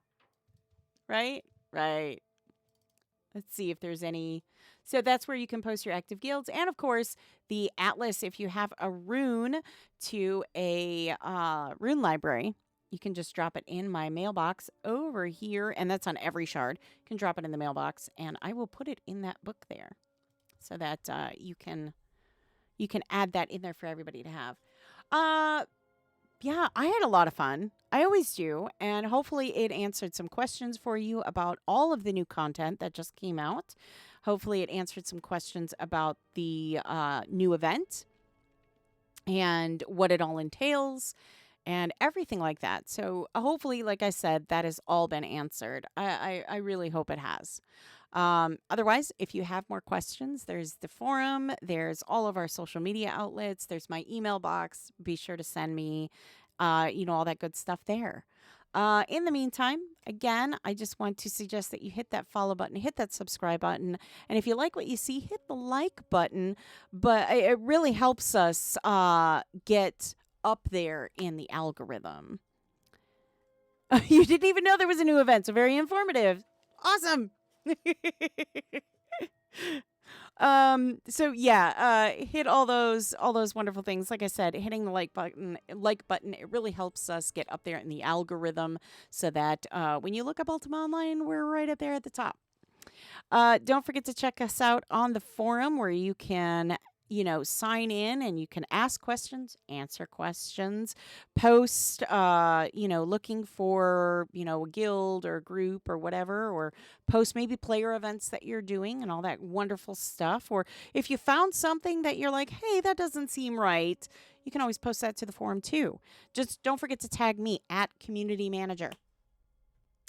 Right? Right. Let's see if there's any. So that's where you can post your active guilds. And of course, the atlas, if you have a rune to a rune library, you can just drop it in my mailbox over here. And that's on every shard. You can drop it in the mailbox and I will put it in that book there so that you can add that in there for everybody to have. Yeah, I had a lot of fun. I always do. And hopefully it answered some questions for you about all of the new content that just came out. Hopefully it answered some questions about the new event and what it all entails and everything like that. So hopefully, like I said, that has all been answered. I really hope it has. Otherwise, if you have more questions, there's the forum, there's all of our social media outlets, there's my email box. Be sure to send me, all that good stuff there. In the meantime, again, I just want to suggest that you hit that follow button, hit that subscribe button. And if you like what you see, hit the like button. But it really helps us get up there in the algorithm. You didn't even know there was a new event, so very informative. Awesome. So yeah, hit all those wonderful things. Like I said, hitting the like button, it really helps us get up there in the algorithm so that when you look up Ultima Online, we're right up there at the top. Don't forget to check us out on the forum where you can sign in and you can ask questions, answer questions, post, looking for, a guild or a group or whatever, or post maybe player events that you're doing and all that wonderful stuff. Or if you found something that you're like, hey, that doesn't seem right, you can always post that to the forum too. Just don't forget to tag me at Community Manager.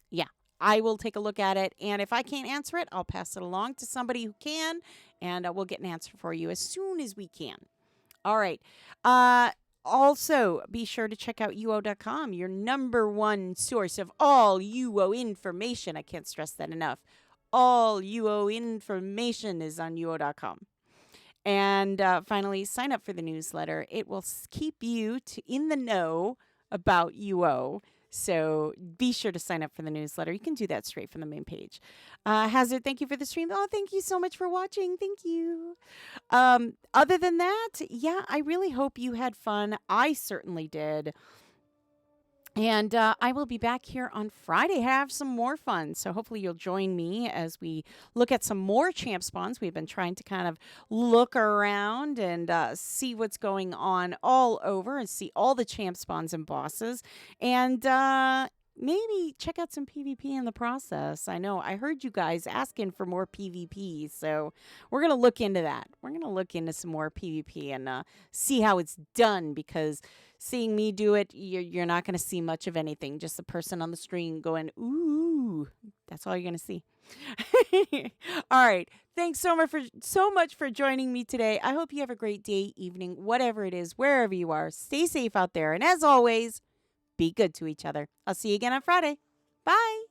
Yeah. I will take a look at it, and if I can't answer it, I'll pass it along to somebody who can, and we'll get an answer for you as soon as we can. All right. Also, be sure to check out UO.com, your number one source of all UO information. I can't stress that enough. All UO information is on UO.com. And finally, sign up for the newsletter. It will keep you in the know about UO. So be sure to sign up for the newsletter. You can do that straight from the main page. Hazard, thank you for the stream. Oh, thank you so much for watching. Thank you. Other than that, yeah, I really hope you had fun. I certainly did. And I will be back here on Friday, have some more fun. So hopefully you'll join me as we look at some more champ spawns. We've been trying to kind of look around and see what's going on all over and see all the champ spawns and bosses. And maybe check out some PvP in the process. I know I heard you guys asking for more PvP. So we're going to look into that. We're going to look into some more PvP and see how it's done, because seeing me do it, you're not going to see much of anything. Just the person on the screen going, ooh. That's all you're going to see. All right. Thanks so much for joining me today. I hope you have a great day, evening, whatever it is, wherever you are. Stay safe out there. And as always, be good to each other. I'll see you again on Friday. Bye.